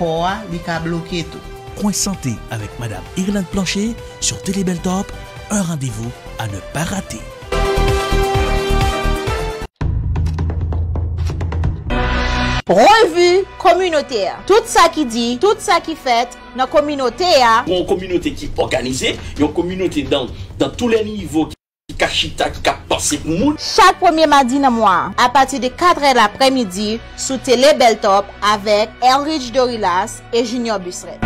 corps li ka bloqué tout. Coin santé avec Madame Irlande Plancher sur Télébel Top, un rendez-vous à ne pas rater. Revue communautaire. Tout ça qui dit, tout ça qui fait dans la communauté. Une communauté qui est organisée, une communauté dans tous les niveaux qui kachita, qui a passé pour nous. Chaque premier mardi dans le mois, à partir de 4h l'après-midi, sous Télébel Top avec Elridge Dorilas et Junior Busseret.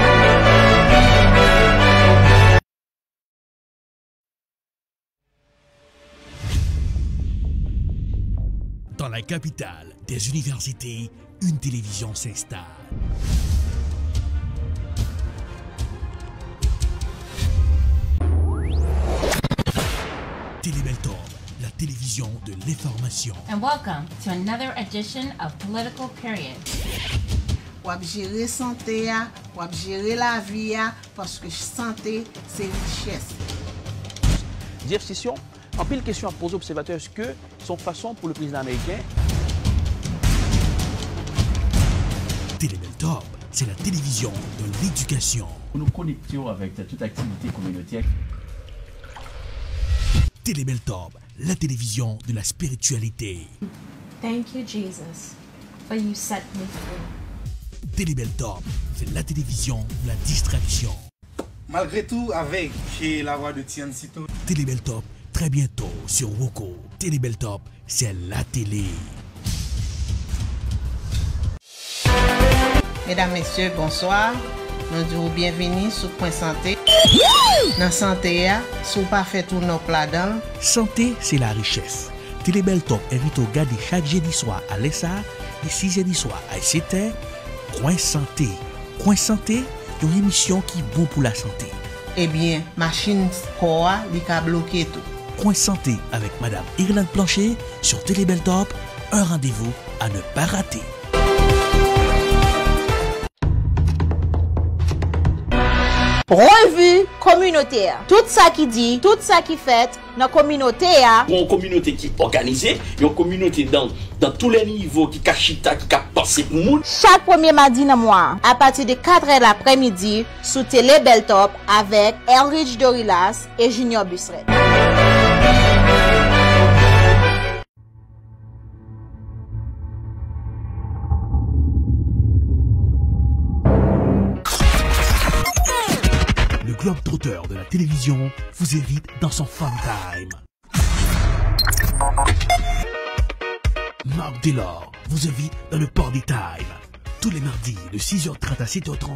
Dans la capitale des universités, une télévision s'installe. Télébel Top, la télévision de l'information. And welcome to another edition of Political Period. Wap gérer santé, wap gérer la vie, parce que santé, c'est richesse. Diversion, en pile question à poser aux observateurs, est-ce que son façon pour le président américain? Télébel Top, c'est la télévision de l'éducation. Nous connections avec toute activité communautaire. Télébel Top, la télévision de la spiritualité. Thank you, Jesus, for you set me free. Télébel Top, c'est la télévision de la distraction. Malgré tout, avec la voix de Tian Sito. Télébel Top, très bientôt sur Woko. Télébel Top, c'est la télé. Mesdames, Messieurs, bonsoir. Nous disons bienvenue sur Point Santé. Dans Santé, si vous pas fait tout nos plats dedans. Santé, c'est la richesse. Télébel Top invite au garder chaque jeudi soir à l'ESA et 6 jeudi soir à ICT. Coin Santé. Coin Santé, une émission qui est bon pour la santé. Eh bien, machine corps li ka bloqué tout. Coin Santé avec Madame Irlande Plancher sur Télébel Top, un rendez-vous à ne pas rater. Revue communautaire. Tout ça qui dit, tout ça qui fait dans la communauté. Une communauté qui est organisée, une communauté dans tous les niveaux qui kachita, qui a passé pour nous. Chaque premier mardi dans le mois, à partir de 4h l'après-midi, sous Télébel Top avec Elridge Dorilas et Junior Busseret. Le Globe Trotter de la télévision vous invite dans son fun time. Marc Delors vous invite dans le Party Time. Tous les mardis de 6h30 à 7h30,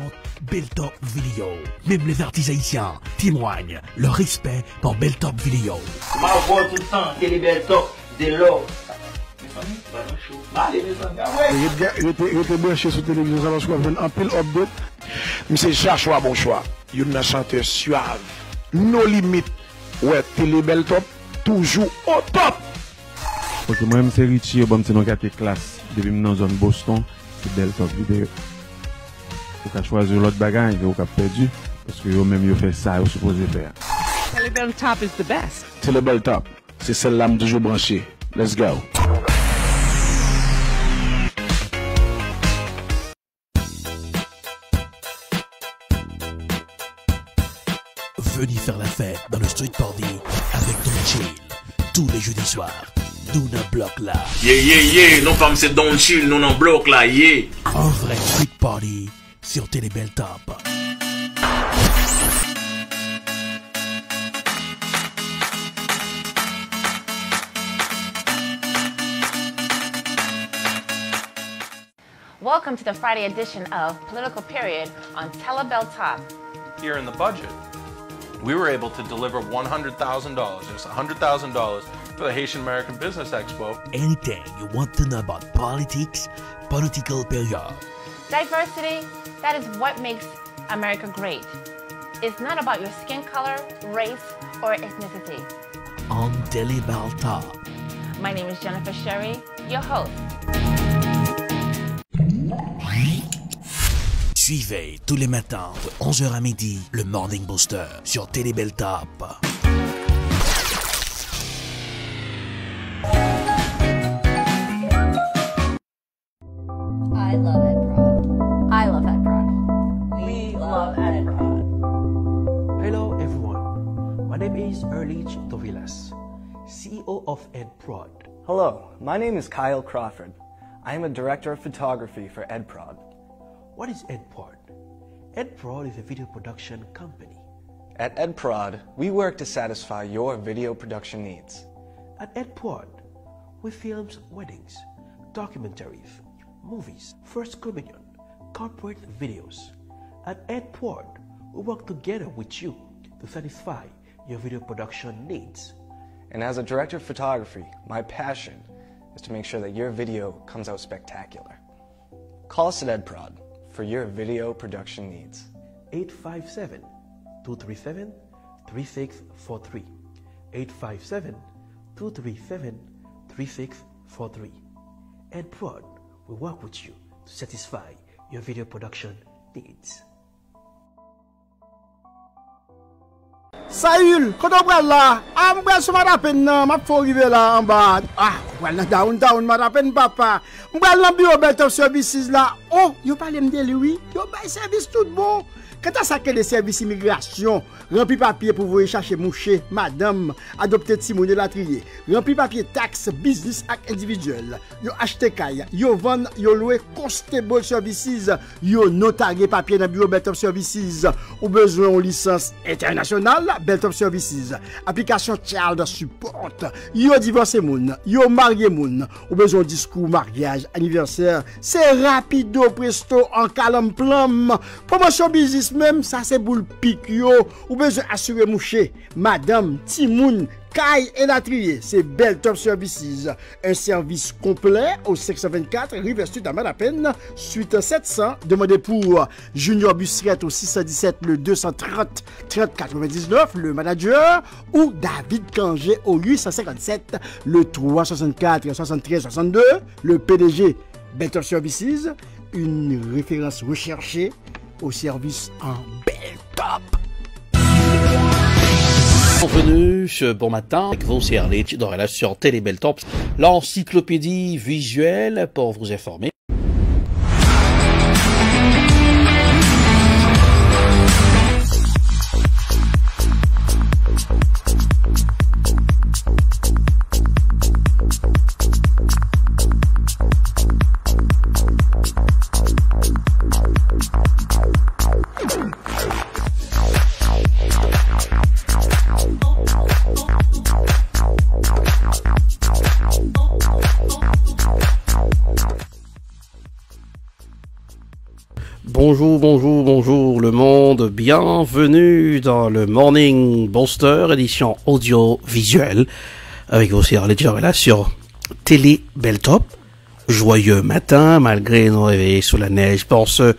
Beltop Video. Même les artistes haïtiens témoignent leur respect pour Beltop Video. Ma voix tout le temps, Télébel Top, Delors. Je te branché sur télévision, ça va se faire un pile update. Mais c'est Joshua bon choix. Il y a un chanteur suave. Nos limites. Ouais, Télébel Top, toujours au top. Ok, moi-même c'est Richie, bon, c'est dans la classe. Depuis dans la zone Boston, c'est Beltop Vidéo. Vous pouvez choisir l'autre bagage, vous avez perdu. Parce que vous-même, vous faites ça, vous supposez faire. Télébel Top is the best. Télébel Top, c'est celle-là que toujours branchée. Let's go. Venez faire la fête dans le Street Party avec Don Chill. Tous les jeudis soirs, nous n'en bloc là. Yeah, non femme c'est Don Chill, nous n'en bloc là, yeah. Un vrai Street Party sur Télébel Top. Welcome to the Friday edition of Political Period on Télébel Top. Here in the budget, we were able to deliver $100,000, just $100,000 for the Haitian American Business Expo. Anything you want to know about politics, Political Period. Diversity, that is what makes America great. It's not about your skin color, race, or ethnicity. On Télébel Top. My name is Jennifer Sherry, your host. Suivez tous les matins de 11h à midi le Morning Booster sur Télébel Top. I love Ed Broad. I love Ed Broad. is Erlich Dovilas, CEO of EdProd. Hello, my name is Kyle Crawford. I am a director of photography for EdProd. What is EdProd? EdProd is a video production company. At EdProd, we work to satisfy your video production needs. At EdProd, we film weddings, documentaries, movies, First Communion, corporate videos. At EdProd, we work together with you to satisfy your video production needs. And as a director of photography, my passion is to make sure that your video comes out spectacular. Call us at EdProd for your video production needs. 857-237-3643. 857-237-3643. EdProd will work with you to satisfy your video production needs. Saül, quand on prend là, on prend ce matin, ma faut arriver là en bas. Ah, voilà, down, matin, papa. On prend l'ambiance Beltop Services là. Oh, yo parle de lui, yo bay service tout bon. Quand on sac les services immigration, rempli papier pour vous chercher moucher, madame, adopter Timon la trier, rempli papier taxe, business ak individuel, yo acheter kay, yo vend, yo louer constable services, yo notarier papier dans bureau Beltop Services, ou besoin en licence internationale, Beltop Services, application child support, yo divorcé moun, yo marié moun, ou besoin discours mariage, anniversaire, c'est rapido presto en calme plum, promotion business même ça c'est boule pique yo ou besoin assurer moucher madame Timoun Kai et la trier c'est Beltop Services un service complet au 624 River Street à Madapen suite 700 demandez pour Junior Busseret au 617 le 230 30 99 le manager ou David Kangé au 857 le 364 73 62 le PDG Beltop Services une référence recherchée au service en Beltop. Bienvenue ce bon matin avec vous, c'est Erlich Dorelas sur Télé Beltop, l'encyclopédie visuelle pour vous informer. Bonjour le monde, bienvenue dans le Morning Booster, édition audio-visuelle, avec vous, c'est Erlich Dorelas sur Télé Beltop. Joyeux matin, malgré nos réveils sous la neige. Pour ce,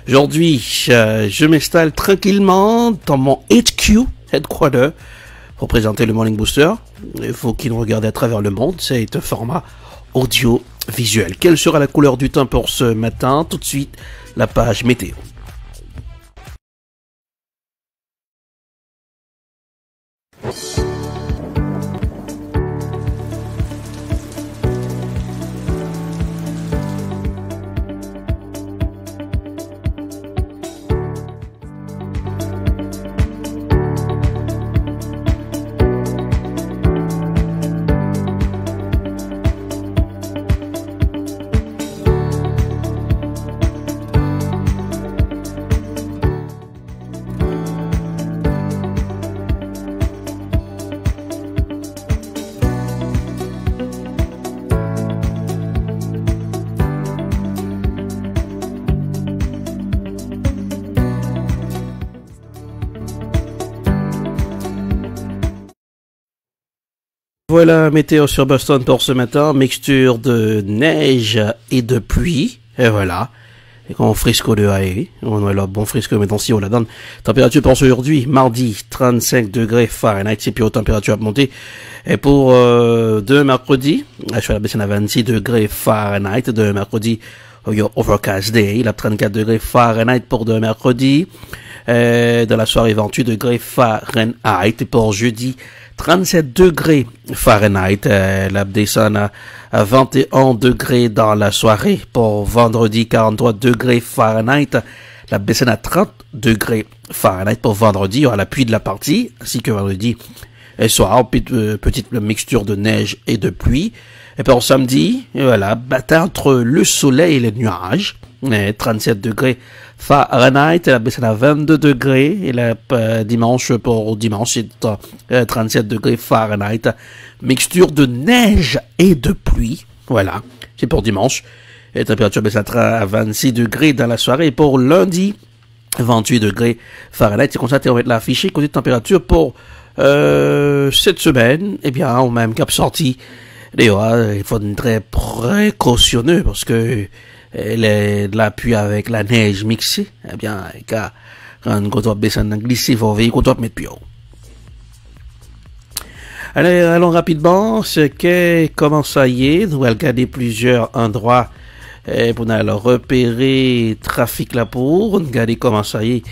aujourd'hui, je m'installe tranquillement dans mon HQ, Headquarter, pour présenter le Morning Booster. Il faut qu'il nous regarde à travers le monde, c'est un format audio-visuel. Quelle sera la couleur du temps pour ce matin? Tout de suite, la page météo. Voilà, météo sur Boston pour ce matin, mixture de neige et de pluie, et voilà, et quand on frisco de aéré, on a là bon frisco, mais si on la donne, température pour aujourd'hui, mardi, 35 degrés Fahrenheit, c'est plus haute température à monter, et pour demain mercredi, je vais la baisser à 26 degrés Fahrenheit, demain mercredi, overcast day, il a 34 degrés Fahrenheit pour demain mercredi, dans la soirée 28 degrés Fahrenheit, et pour jeudi, 37 degrés Fahrenheit, la descend à 21 degrés dans la soirée. Pour vendredi, 43 degrés Fahrenheit, la descend à 30 degrés Fahrenheit pour vendredi. Il y aura la pluie de la partie, ainsi que vendredi, Et soir, petite mixture de neige et de pluie. Et puis en samedi, voilà, bataille entre le soleil et les nuages. 37 degrés Fahrenheit, elle a baissé à 22 degrés. Et dimanche, c'est 37 degrés Fahrenheit. Mixture de neige et de pluie. Voilà, c'est pour dimanche. Et la température baisse à 26 degrés dans la soirée. Et pour lundi, 28 degrés Fahrenheit. C'est comme ça qu'on va l'afficher côté de température pour cette semaine. Eh bien, au même cap sorti. D'ailleurs, il faut être très précautionneux parce que de la pluie avec la neige mixée, eh bien, quand on doit baisser en glissé, il faut veiller qu'on doit mettre plus haut. Allons rapidement, comment ça y est, nous allons regarder plusieurs endroits pour nous repérer trafic là pour, regarder comment ça y est.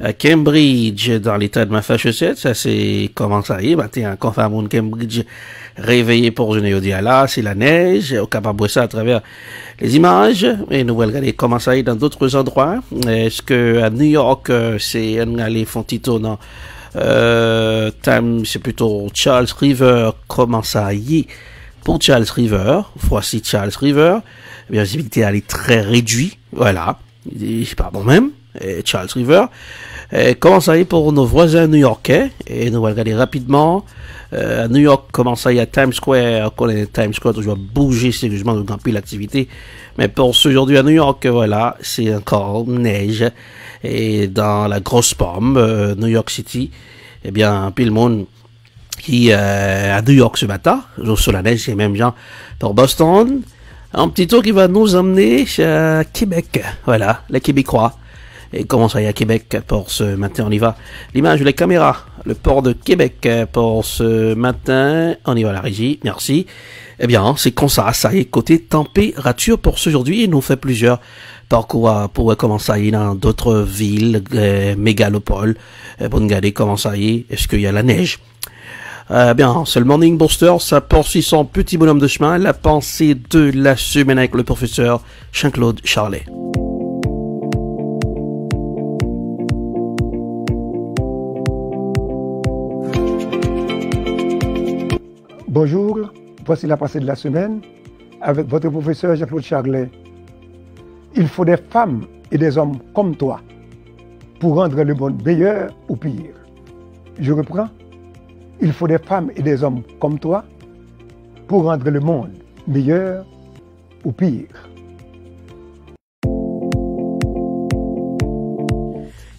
À Cambridge, dans l'état de Massachusetts, ça c'est comment ça y est, matin, un confirmation de Cambridge réveillé pour jeudi à là, c'est la neige, on est capable de voir ça à travers les images, et nous allons regarder comment ça y est dans d'autres endroits. Est-ce que à New York, c'est un aller Fontito, non, c'est plutôt Charles River, comment ça y est pour Charles River, voici Charles River, eh bien, la visibilité elle est très réduite, voilà, pardon même, Charles River. Comment ça y est pour nos voisins new-yorkais, et nous allons regarder rapidement à New York comment ça y est à Times Square. Times Square toujours bouger sérieusement de plus l'activité, mais pour ce aujourd'hui à New York, voilà, c'est encore neige, et dans la grosse pomme New York City, eh bien puis le monde qui à New York ce matin sur la neige, c'est même gens pour Boston. Un petit tour qui va nous emmener à Québec, voilà, les Québécois. Et comment ça y est à Québec pour ce matin, on y va. L'image de la caméra, le port de Québec pour ce matin, on y va à la régie, merci. Eh bien, c'est comme ça y est, côté température pour ce aujourd'hui, il nous fait plusieurs parcours pour comment ça y est dans d'autres villes, mégalopoles, pour regarder comment ça y est, est-ce qu'il y a la neige. Bien, c'est le Morning Booster, ça poursuit son petit bonhomme de chemin, la pensée de la semaine avec le professeur Jean-Claude Charlet. Bonjour, voici la pensée de la semaine avec votre professeur Jean-Claude Charlet. Il faut des femmes et des hommes comme toi pour rendre le monde meilleur ou pire. Je reprends. Il faut des femmes et des hommes comme toi pour rendre le monde meilleur ou pire.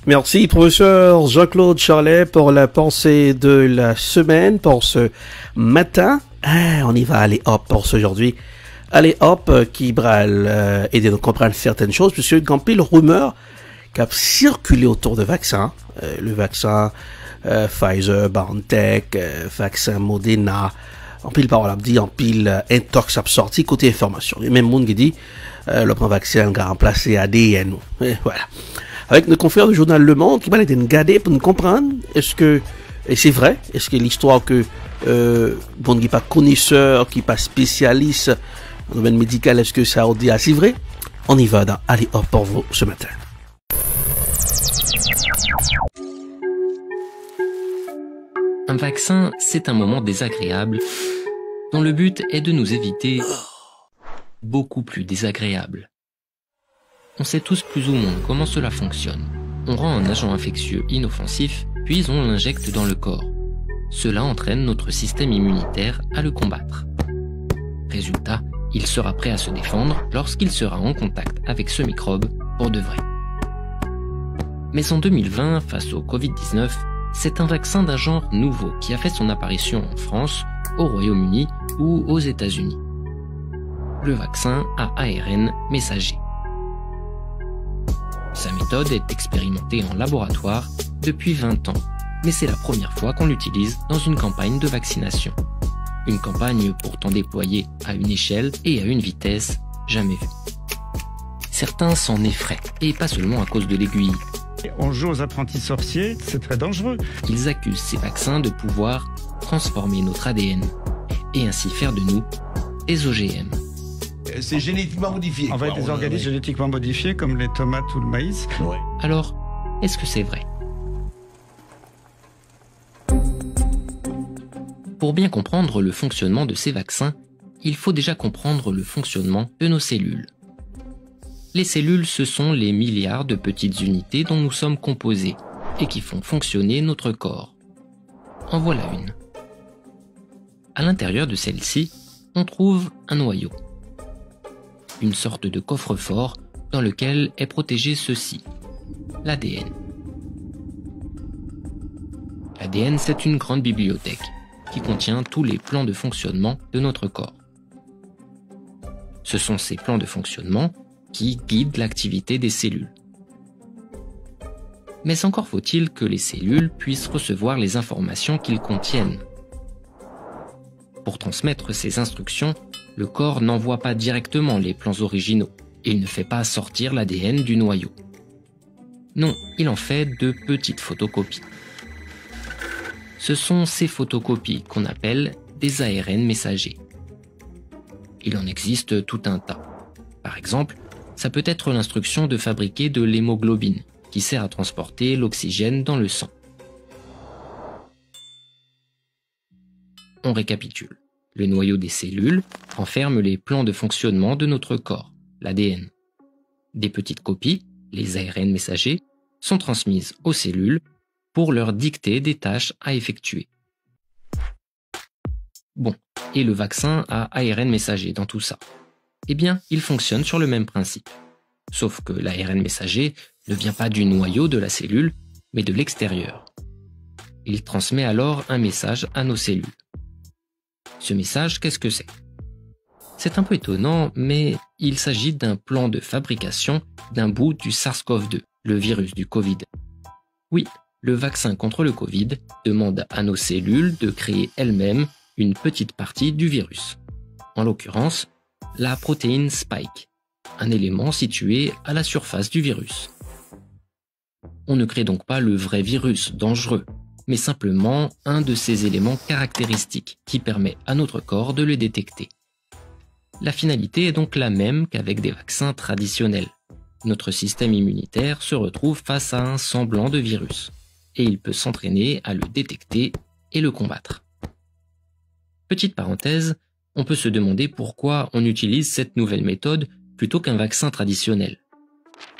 Merci, professeur Jean-Claude Charlet, pour la pensée de la semaine, pour ce matin. On y va aller hop pour ce aujourd'hui. Allez hop, qui va aider à nous comprendre certaines choses, puisque il y a une pile rumeur qui a circulé autour de vaccins. Le vaccin Pfizer, BioNTech, vaccin Moderna, en pile parole, en pile intox sorti côté information. Il y a même monde qui dit le vaccin va remplacer ADN. Et voilà. Avec nos confrères du journal Le Monde qui va être garder pour nous comprendre est-ce que, et c'est vrai, est-ce que l'histoire que bon qui pas connaisseur, qui pas spécialiste dans le domaine médical, est-ce que ça dit assez vrai? On y va dans Allez hop pour vous ce matin. Un vaccin, c'est un moment désagréable dont le but est de nous éviter beaucoup plus désagréable. On sait tous plus ou moins comment cela fonctionne. On rend un agent infectieux inoffensif, puis on l'injecte dans le corps. Cela entraîne notre système immunitaire à le combattre. Résultat, il sera prêt à se défendre lorsqu'il sera en contact avec ce microbe pour de vrai. Mais en 2020, face au Covid-19, c'est un vaccin d'un genre nouveau qui a fait son apparition en France, au Royaume-Uni ou aux États-Unis. Le vaccin à ARN messager. Sa méthode est expérimentée en laboratoire depuis 20 ans, mais c'est la première fois qu'on l'utilise dans une campagne de vaccination. Une campagne pourtant déployée à une échelle et à une vitesse jamais vue. Certains s'en effraient, et pas seulement à cause de l'aiguille. On joue aux apprentis sorciers, c'est très dangereux. Ils accusent ces vaccins de pouvoir transformer notre ADN, et ainsi faire de nous des OGM. C'est génétiquement modifié. En fait, des organismes génétiquement modifiés comme les tomates ou le maïs. Ouais. Alors, est-ce que c'est vrai? Pour bien comprendre le fonctionnement de ces vaccins, il faut déjà comprendre le fonctionnement de nos cellules. Les cellules, ce sont les milliards de petites unités dont nous sommes composés et qui font fonctionner notre corps. En voilà une. À l'intérieur de celle-ci, on trouve un noyau. Une sorte de coffre-fort dans lequel est protégé ceci, l'ADN. L'ADN, c'est une grande bibliothèque qui contient tous les plans de fonctionnement de notre corps. Ce sont ces plans de fonctionnement qui guident l'activité des cellules. Mais encore faut-il que les cellules puissent recevoir les informations qu'ils contiennent. Pour transmettre ces instructions, le corps n'envoie pas directement les plans originaux et il ne fait pas sortir l'ADN du noyau. Non, il en fait de petites photocopies. Ce sont ces photocopies qu'on appelle des ARN messagers. Il en existe tout un tas. Par exemple, ça peut être l'instruction de fabriquer de l'hémoglobine, qui sert à transporter l'oxygène dans le sang. On récapitule. Le noyau des cellules renferme les plans de fonctionnement de notre corps, l'ADN. Des petites copies, les ARN messagers, sont transmises aux cellules pour leur dicter des tâches à effectuer. Bon, et le vaccin a ARN messager dans tout ça. Eh bien, il fonctionne sur le même principe. Sauf que l'ARN messager ne vient pas du noyau de la cellule, mais de l'extérieur. Il transmet alors un message à nos cellules. Ce message, qu'est-ce que c'est? C'est un peu étonnant, mais il s'agit d'un plan de fabrication d'un bout du SARS-CoV-2, le virus du Covid. Oui, le vaccin contre le Covid demande à nos cellules de créer elles-mêmes une petite partie du virus. En l'occurrence, la protéine Spike, un élément situé à la surface du virus. On ne crée donc pas le vrai virus dangereux, mais simplement un de ces éléments caractéristiques qui permet à notre corps de le détecter. La finalité est donc la même qu'avec des vaccins traditionnels. Notre système immunitaire se retrouve face à un semblant de virus, et il peut s'entraîner à le détecter et le combattre. Petite parenthèse, on peut se demander pourquoi on utilise cette nouvelle méthode plutôt qu'un vaccin traditionnel.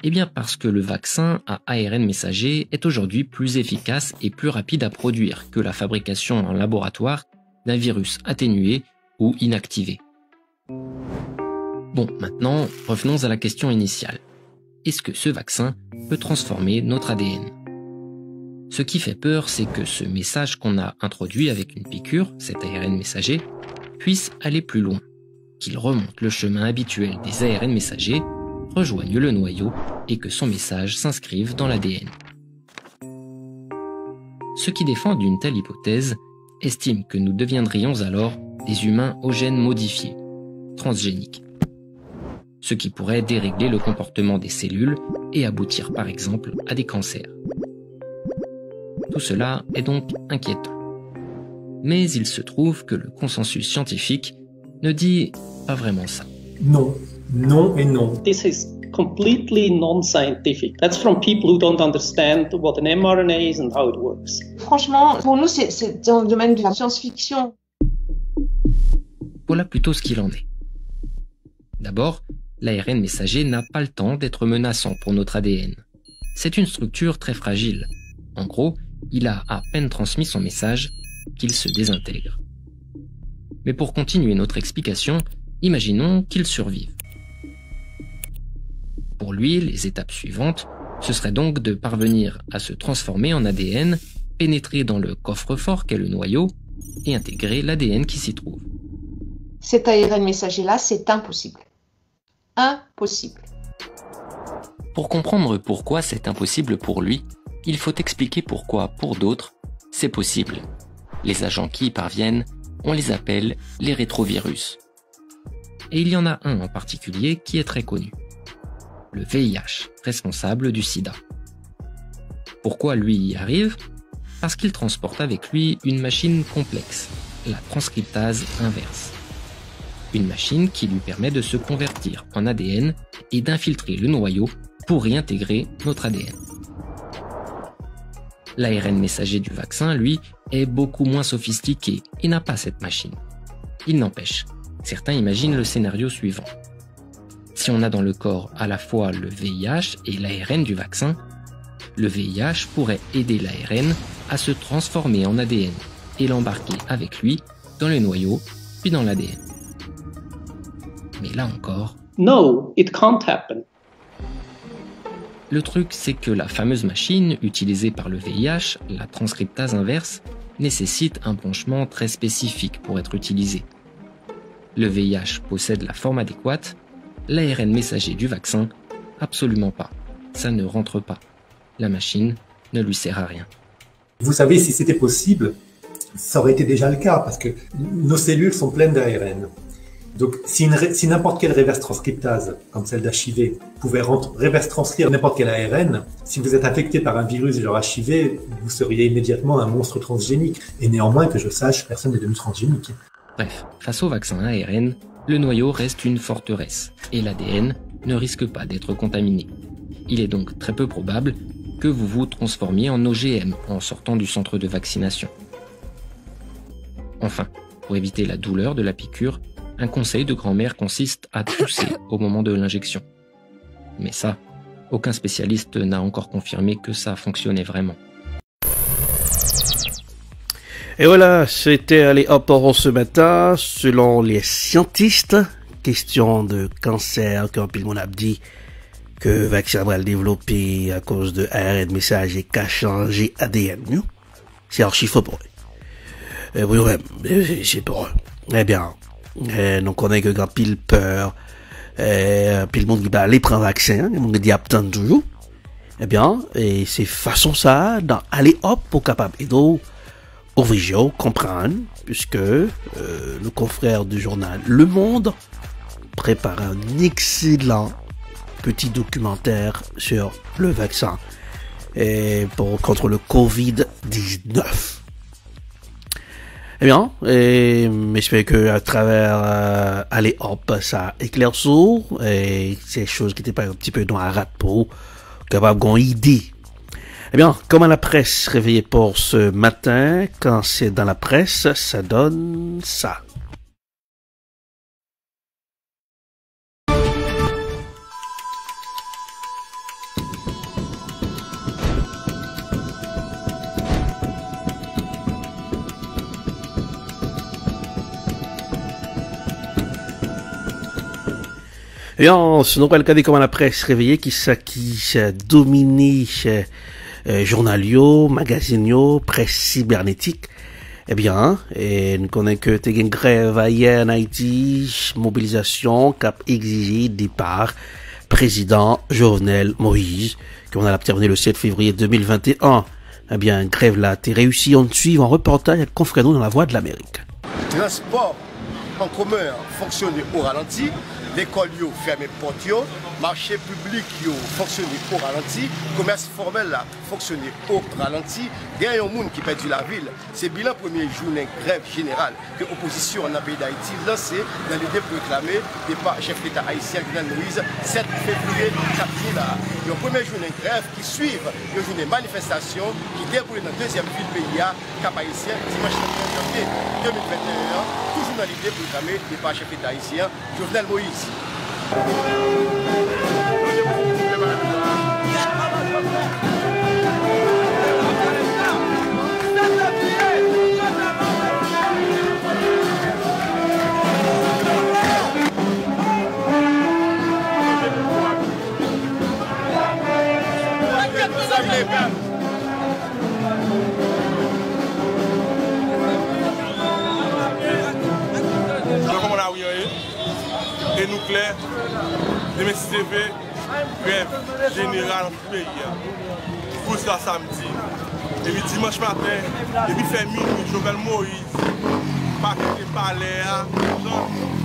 Eh bien parce que le vaccin à ARN messager est aujourd'hui plus efficace et plus rapide à produire que la fabrication en laboratoire d'un virus atténué ou inactivé. Bon, maintenant, revenons à la question initiale. Est-ce que ce vaccin peut transformer notre ADN ? Ce qui fait peur, c'est que ce message qu'on a introduit avec une piqûre, cet ARN messager, puisse aller plus loin, qu'il remonte le chemin habituel des ARN messagers, rejoigne le noyau et que son message s'inscrive dans l'ADN. Ceux qui défendent une telle hypothèse estiment que nous deviendrions alors des humains aux gènes modifiés, transgéniques, ce qui pourrait dérégler le comportement des cellules et aboutir par exemple à des cancers. Tout cela est donc inquiétant. Mais il se trouve que le consensus scientifique ne dit pas vraiment ça. Non, non et non. This is completely non-scientific. That's from people who don't understand what an mRNA is and how it works. Franchement, pour nous, c'est dans le domaine de la science-fiction. Voilà plutôt ce qu'il en est. D'abord, l'ARN messager n'a pas le temps d'être menaçant pour notre ADN. C'est une structure très fragile. En gros, il a à peine transmis son message qu'il se désintègre. Mais pour continuer notre explication, imaginons qu'il survive. Pour lui, les étapes suivantes, ce serait donc de parvenir à se transformer en ADN, pénétrer dans le coffre-fort qu'est le noyau et intégrer l'ADN qui s'y trouve. Cet ARN messager-là, c'est impossible. Impossible. Pour comprendre pourquoi c'est impossible pour lui, il faut expliquer pourquoi, pour d'autres, c'est possible. Les agents qui y parviennent, on les appelle les rétrovirus. Et il y en a un en particulier qui est très connu. Le VIH, responsable du sida. Pourquoi lui y arrive ? Parce qu'il transporte avec lui une machine complexe, la transcriptase inverse. Une machine qui lui permet de se convertir en ADN et d'infiltrer le noyau pour y intégrer notre ADN. L'ARN messager du vaccin, lui, est beaucoup moins sophistiqué et n'a pas cette machine. Il n'empêche, certains imaginent le scénario suivant. Si on a dans le corps à la fois le VIH et l'ARN du vaccin, le VIH pourrait aider l'ARN à se transformer en ADN et l'embarquer avec lui dans le noyau, puis dans l'ADN. Mais là encore... No, it can't happen. Le truc, c'est que la fameuse machine utilisée par le VIH, la transcriptase inverse, nécessite un branchement très spécifique pour être utilisé. Le VIH possède la forme adéquate, l'ARN messager du vaccin, absolument pas. Ça ne rentre pas. La machine ne lui sert à rien. Vous savez, si c'était possible, ça aurait été déjà le cas, parce que nos cellules sont pleines d'ARN. Donc, si n'importe quelle reverse transcriptase, comme celle d'HIV, pouvait reverse transcrire n'importe quel ARN, si vous êtes infecté par un virus genre HIV, vous seriez immédiatement un monstre transgénique. Et néanmoins, que je sache, personne n'est devenu transgénique. Bref, face au vaccin ARN, le noyau reste une forteresse, et l'ADN ne risque pas d'être contaminé. Il est donc très peu probable que vous vous transformiez en OGM en sortant du centre de vaccination. Enfin, pour éviter la douleur de la piqûre, un conseil de grand-mère consiste à tousser au moment de l'injection. Mais ça, aucun spécialiste n'a encore confirmé que ça fonctionnait vraiment. Et voilà, c'était Allez hop pour ce matin. Selon les scientistes, question de cancer, comme il m'en a dit, que le vaccin va le développer à cause de ARN messager qu'a changé ADN. C'est archi faux pour eux. Oui, ouais, c'est pour eux. Eh bien, nous connaissons que quand pile peur, puis le monde qui va aller prendre un vaccin, le monde qui dit attendre toujours. Eh bien, et c'est façon ça, dans Allez hop pour capable et donc, ouvrir, comprendre, puisque le confrère du journal Le Monde prépare un excellent petit documentaire sur le vaccin contre le Covid-19. Eh bien, j'espère que à travers Allez hop, ça éclaire sourd et ces choses qui étaient pas un petit peu dans la rate pour capable d'avoir une idée. Eh bien, comment la presse réveillée pour ce matin, quand c'est dans la presse, ça donne ça. Et bien, ce n'est pas le cas de comment la presse réveillée qui dominé journalio, magasinio, presse cybernétique. Eh bien, nous connaissons que t'es une grève hier en Haïti, mobilisation cap exigé départ président Jovenel Moïse, qu'on a terminé le 7 février 2021. Eh bien, grève là, t'es réussi, on suit en reportage avec confrère nous dans la Voix de l'Amérique. Transport en commun fonctionne au ralenti. L'école yo fermé porte yo, marché public yo fonctionner au ralenti, commerce formel là fonctionner au ralenti. Il y a un monde qui perdu la ville. C'est bilan premier journée grève générale que l'opposition dans le pays d'Haïti lancée dans l'idée pour réclamer départ chef d'État haïtien Jovenel Moïse 7 février 4 jours là. Le premier journée grève qui suivent le journée manifestation qui déroule dans la deuxième ville pays Cap Haïtien dimanche 31 janvier 2021. Toujours dans l'idée pour réclamer départ chef d'État haïtien Jovenel Moïse. Et nucléaire, de MSTV, grève générale du pays. Pour ça samedi. Et puis dimanche matin, et puis fait minuit, Jovenel Moïse, pas que palais,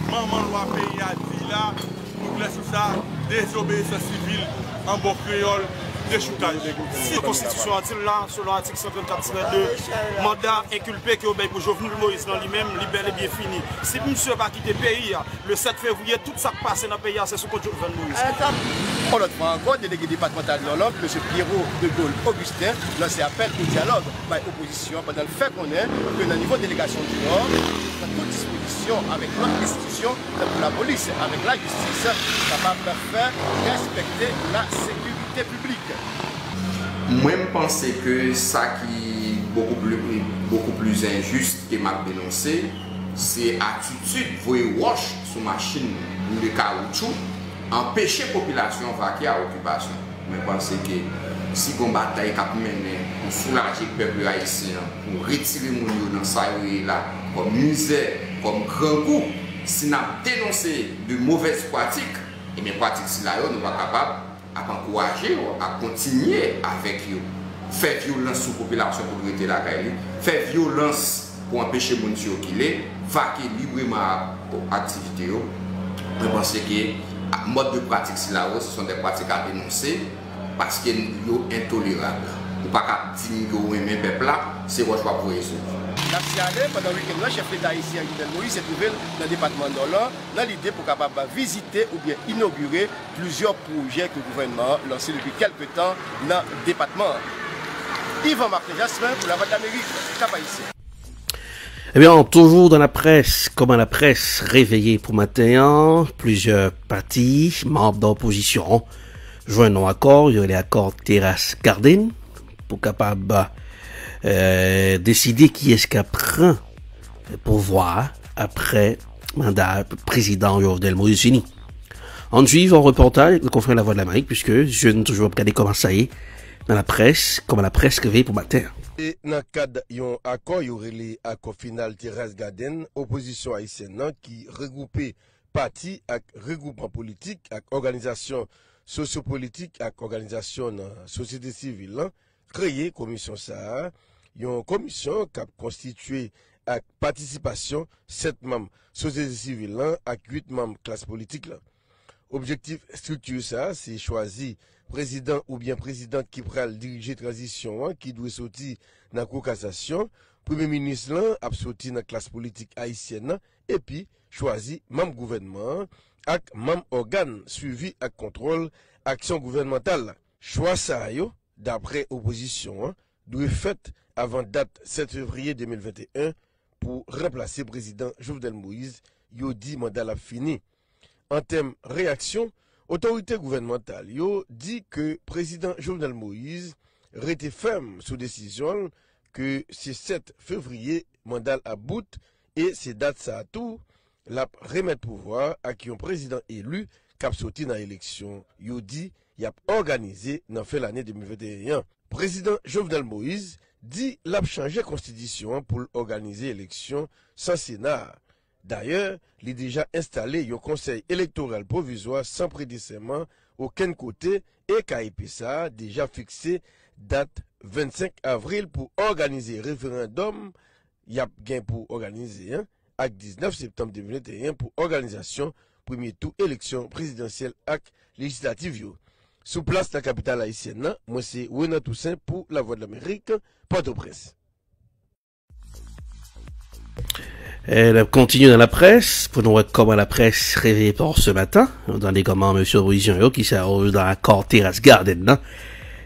maman loi pays a dit là, nucléaire sur ça, désobéissance civile en bon créole. Si la Constitution a dit là, sur l'article 124-2, mandat inculpé qui obéit pour Jovenel Moïse dans lui-même, libéré et bien fini. Si monsieur va quitter le pays, le 7 février, tout ça qui passe dans le pays, c'est sous contre Jovenel Moïse. On l'autre fois encore, délégué départemental de l'Hollande, M. Pierrot de Gaulle Augustin, lancé appel au dialogue par l'opposition pendant le fait qu'on est que dans le niveau de délégation du Nord, dans toute disposition avec notre institution, pour la police, avec la justice, capable de faire respecter la sécurité publique. Moi, je pense que ça qui est beaucoup plus injuste que m'a dénoncé, c'est l'attitude de wash sur machine ou de caoutchouc, empêcher la population de vaquer à l'occupation. Je pense que si on bataille cap mené pour soulager le peuple haïtien, pour retirer les gens dans ça là, comme misère, comme grand coup, si on a dénoncé de mauvaises pratiques, et bien pratiques si là, nous sommes pas capables à encourager, à continuer avec eux. Faire violence sur la population pour arrêter la caille, faire violence pour empêcher les gens qui est, vaquer librement à l'activité. Je pense que les modes de pratique si là, ce sont des pratiques à dénoncer parce qu'ils sont intolérables. Ou pas dire que les peuple là, c'est votre choix pour résoudre. Pendant le week-end, le chef d'État haïtien Jovenel Moïse s'est trouvé dans le département d'Hollande dans l'idée pour capable visiter ou bien inaugurer plusieurs projets que le gouvernement a lancés depuis quelques temps dans le département. Yvan Martin Jasmin pour la Voix d'Amérique, Cap Haïtien. Eh bien, toujours dans la presse, comme à la presse réveillée pour matin, plusieurs partis, membres d'opposition, joignent un accord, il y a les accords Terrasse Garden, pour capable décider qui est-ce qui prend le pouvoir après mandat président Jovenel Moïse. En suivant un reportage, le confrère de la Voix de l'Amérique, puisque je ne toujours pas regarder comment ça y est, dans la presse, comme à la presse réveillée pour matin. Et dans le cadre d'un accord, il y aurait l'accord final Terrasse Garden, opposition haïtienne qui regroupait partis avec regroupement politique, avec organisation sociopolitique, avec organisation société civile, créé commission ça. Il y a une commission qui a constitué avec participation 7 membres société civile avec 8 membres classe politique. Objectif structure ça, c'est choisir président ou bien présidente qui pourra diriger transition, qui doit sortir dans la Cour cassation, premier ministre a sorti dans la classe politique haïtienne, et puis choisir membre gouvernement, avec membre organe suivi avec contrôle, action gouvernementale. Choix ça, d'après opposition, doit être fait avant date 7 février 2021 pour remplacer le président Jovenel Moïse, yo dit mandat la fini. En termes réaction, autorité gouvernementale yo dit que président Jovenel Moïse restait ferme sous décision que c'est 7 février mandat à bout et c'est date ça à tout la remettre pouvoir à qui un président élu cap sorti dans l'élection. Yo dit y a organisé dans fait l'année 2021. Président Jovenel Moïse dit l'a changé constitution pour organiser l'élection sans Sénat. D'ailleurs, il est déjà installé un conseil électoral provisoire sans prédécessement aucun côté et KIPSA a déjà fixé date 25 avril pour organiser référendum. Il y a bien pour organiser, avec 19 septembre 2021 pour organisation premier tour élection présidentielle avec législative. Sous place de la capitale haïtienne, moi c'est Wena Toussaint pour la Voix de l'Amérique, Port-au-Prince. Elle continue dans la presse, pour nous voir comment la presse réveillée pour ce matin, dans les commandes M. Opposition, qui s'est dans l'accord Terrasse Garden,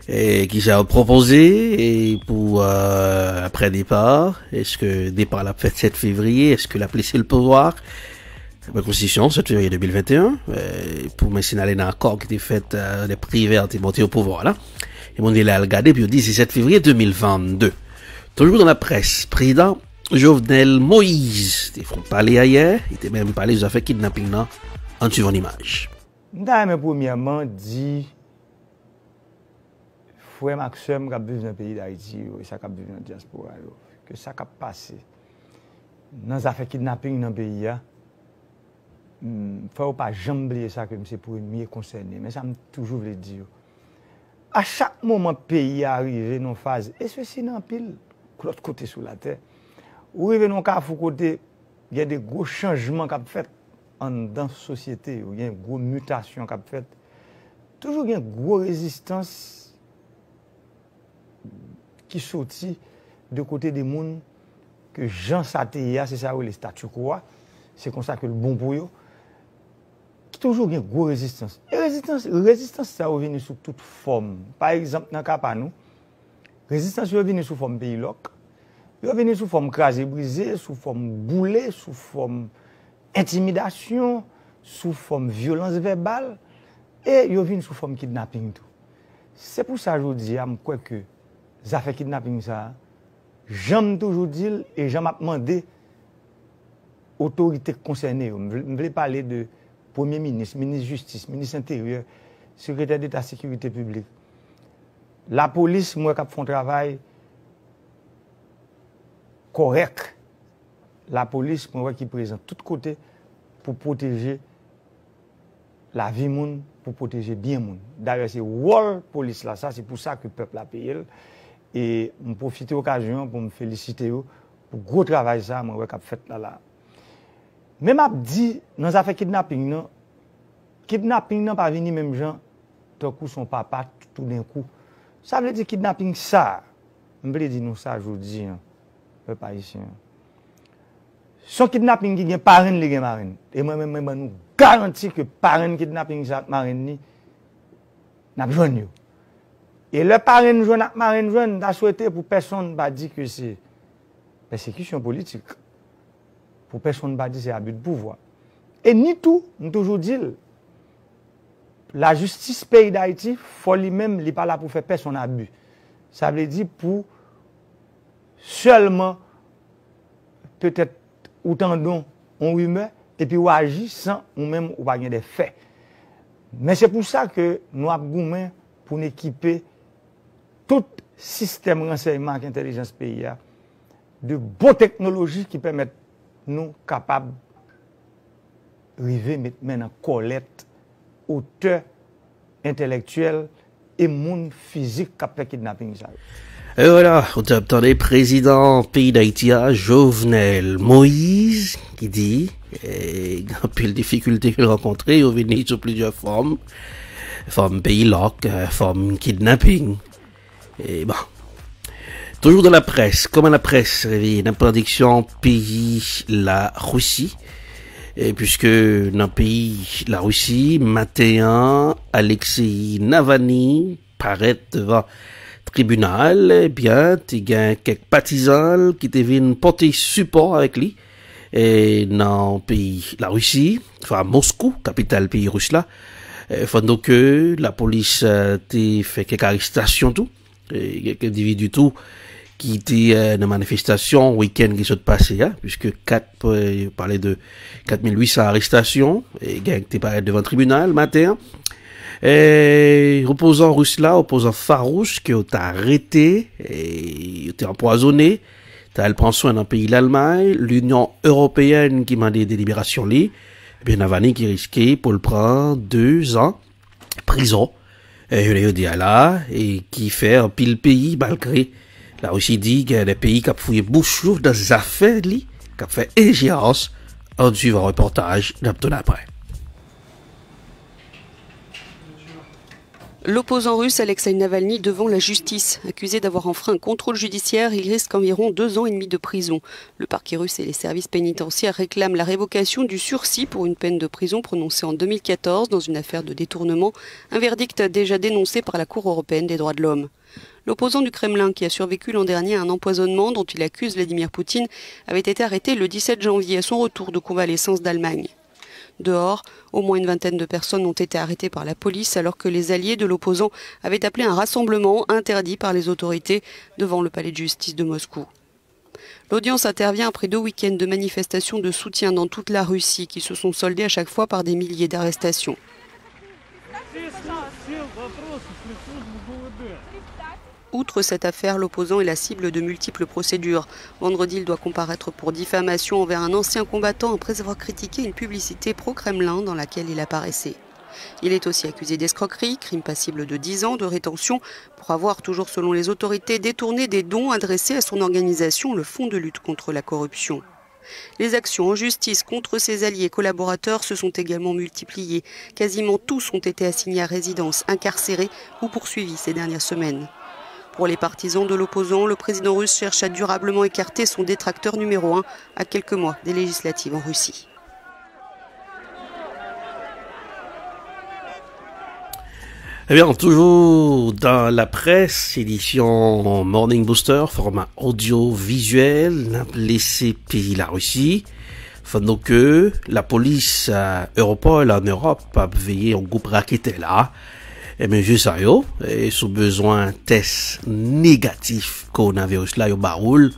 et qui s'est proposé, et pour, après départ, est-ce que départ l'a fait 7 février, est-ce que l'a laissé le pouvoir, la Constitution, 7 février 2021, pour me signaler dans l'accord qui était fait, les prix verts et monté au pouvoir, là. Et mon délai à le garder, puis on dit c'est 7 février 2022. Toujours dans la presse, président Jovenel Moïse, ils font parler hier, ils étaient même parlé des affaires kidnapping là, en suivant l'image. Mais premièrement, dit, frère Maxime qui a vécu dans le pays d'Haïti, et ça qui a vécu dans la diaspora, que ça qui a passé dans les affaires kidnapping dans le pays, il ne faut pas jamais oublier ça que c'est pour mieux concerné, mais ça me toujours voulu dire. À chaque moment, le pays arrive dans une phase, et ceci dans pile, de l'autre côté sur la terre, où il y a des côté, il y a des gros changements qui sont faits dans la société, il y a une grosse mutation qui est faite. Toujours il y a une grosse résistance qui sortit de côté des gens que Jean Satéa, c'est ça où les statu quo, c'est comme ça que le bon pour eux. toujours une grosse résistance. Et résistance, ça est venu sous toute forme. Par exemple, dans le cas de nous, résistance est venue sous forme pays loc. Elle est venue sous forme crasé, brisé, sous forme boulé, sous forme intimidation, sous forme violence verbale. Et elle est venue sous forme kidnapping. C'est pour ça que je dis, je crois que ça fait kidnapping ça. J'aime toujours dire et j'aime demander autorités concernées. Je voulais parler de Premier ministre, ministre de Justice, ministre Intérieur, secrétaire d'État Sécurité publique. La police, moi, qui fait un travail correct. La police, moi, qui est présente de tous côtés pour protéger la vie monde, pour protéger bien monde. D'ailleurs, c'est rôle police là, ça, c'est pour ça que le peuple a payé. Et je profite de l'occasion pour me féliciter pour le gros travail ça, moi, qui a fait là. Même je dis, dans les affaires kidnapping, kidnapping n'a pas venu même gens, tout coup son papa, tout d'un coup. Ça veut dire kidnapping ça. Je veux dire nous ça aujourd'hui, peuple haïtien. Son kidnapping qui est parrain, les gens marine. Et moi-même, nous garantis que parrain kidnapping ça marine, n'a besoin de. Et le parrain joint marine joint, a souhaité pour personne ne dire que c'est persécution politique. Pour personne ne dire c'est abus de pouvoir. Et ni tout, nous toujours dit, la justice pays d'Haïti, faut lui-même, il n'est pas là pour faire personne abus. Ça veut dire pour seulement, peut-être, autant don, on rumeur, et puis on agit sans ou même ou pas des faits. Mais c'est pour ça que nous avons pour équiper tout système de renseignement et intelligence pays de bonnes technologies qui permettent nous capables de mettre en collecte auteurs intellectuels et monde physique qui fait kidnapping. Et voilà, on attendait président pays d'Haïti, Jovenel Moïse, qui dit, en pile difficulté qu'il rencontrait, il venait sous plusieurs formes pays loc, forme kidnapping. Et bon. Toujours dans la presse, comme la presse réveille une prédiction pays la Russie, et puisque dans le pays la Russie, matin, Alexei Navalny paraît devant tribunal, eh bien, il y a quelques partisans qui deviennent porter support avec lui, et dans le pays la Russie, enfin Moscou, capitale pays russe là, pendant que la police a fait quelques arrestations tout, et quelques individus tout, qui était une manifestation week-end qui s'est passé, puisque parlait de 4800 arrestations, et gang était paré devant le tribunal, matin. Et opposant russe là, opposant farouche, qui ont arrêté, et été empoisonné, elle prend soin d'un pays l'Allemagne, l'Union européenne qui m'a des délibérations li, et bien Navalny qui risquait pour le prendre 2 ans prison, et dit là, et qui fait un pile pays malgré la Russie dit qu'il y a des pays qui ont fouillé bouche dans des affaires li, qui ont fait ingérence, en suivant un reportage d'Abdon après. L'opposant russe Alexei Navalny devant la justice. Accusé d'avoir enfreint un contrôle judiciaire, il risque environ 2 ans et demi de prison. Le parquet russe et les services pénitentiaires réclament la révocation du sursis pour une peine de prison prononcée en 2014 dans une affaire de détournement, un verdict déjà dénoncé par la Cour européenne des droits de l'homme. L'opposant du Kremlin, qui a survécu l'an dernier à un empoisonnement dont il accuse Vladimir Poutine, avait été arrêté le 17 janvier à son retour de convalescence d'Allemagne. Dehors, au moins une vingtaine de personnes ont été arrêtées par la police alors que les alliés de l'opposant avaient appelé un rassemblement interdit par les autorités devant le palais de justice de Moscou. L'audience intervient après 2 week-ends de manifestations de soutien dans toute la Russie qui se sont soldées à chaque fois par des milliers d'arrestations. Outre cette affaire, l'opposant est la cible de multiples procédures. Vendredi, il doit comparaître pour diffamation envers un ancien combattant après avoir critiqué une publicité pro-Kremlin dans laquelle il apparaissait. Il est aussi accusé d'escroquerie, crime passible de 10 ans de rétention, pour avoir, toujours selon les autorités, détourné des dons adressés à son organisation, le Fonds de lutte contre la corruption. Les actions en justice contre ses alliés collaborateurs se sont également multipliées. Quasiment tous ont été assignés à résidence, incarcérés ou poursuivis ces dernières semaines. Pour les partisans de l'opposant, le président russe cherche à durablement écarter son détracteur numéro 1 à quelques mois des législatives en Russie. Eh bien, toujours dans la presse, édition Morning Booster, format audiovisuel, n'a laissé pays la Russie. Fondant que la police Europol en Europe a veillé en groupe raquette là. Et bien, juste ça, et sous besoin test négatif coronavirus là, yo baroul,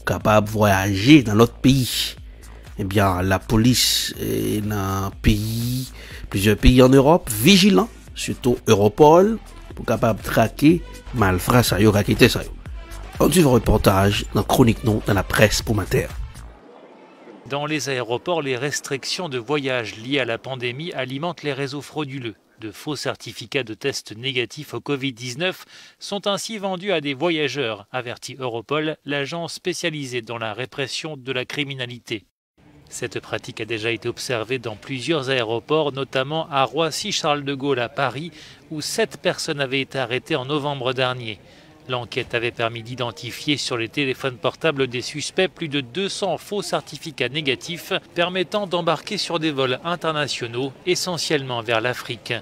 capable de voyager dans l'autre pays. Eh bien, la police est dans plusieurs pays en Europe, vigilant, surtout Europol, pour capable de traquer malfrats ça yo, raqueter ça yo. On suit un reportage dans Chronique Non, dans la presse pour matin. Dans les aéroports, les restrictions de voyage liées à la pandémie alimentent les réseaux frauduleux. De faux certificats de tests négatifs au Covid-19 sont ainsi vendus à des voyageurs, avertit Europol, l'agence spécialisée dans la répression de la criminalité. Cette pratique a déjà été observée dans plusieurs aéroports, notamment à Roissy-Charles de Gaulle à Paris, où 7 personnes avaient été arrêtées en novembre dernier. L'enquête avait permis d'identifier sur les téléphones portables des suspects plus de 200 faux certificats négatifs permettant d'embarquer sur des vols internationaux, essentiellement vers l'Afrique.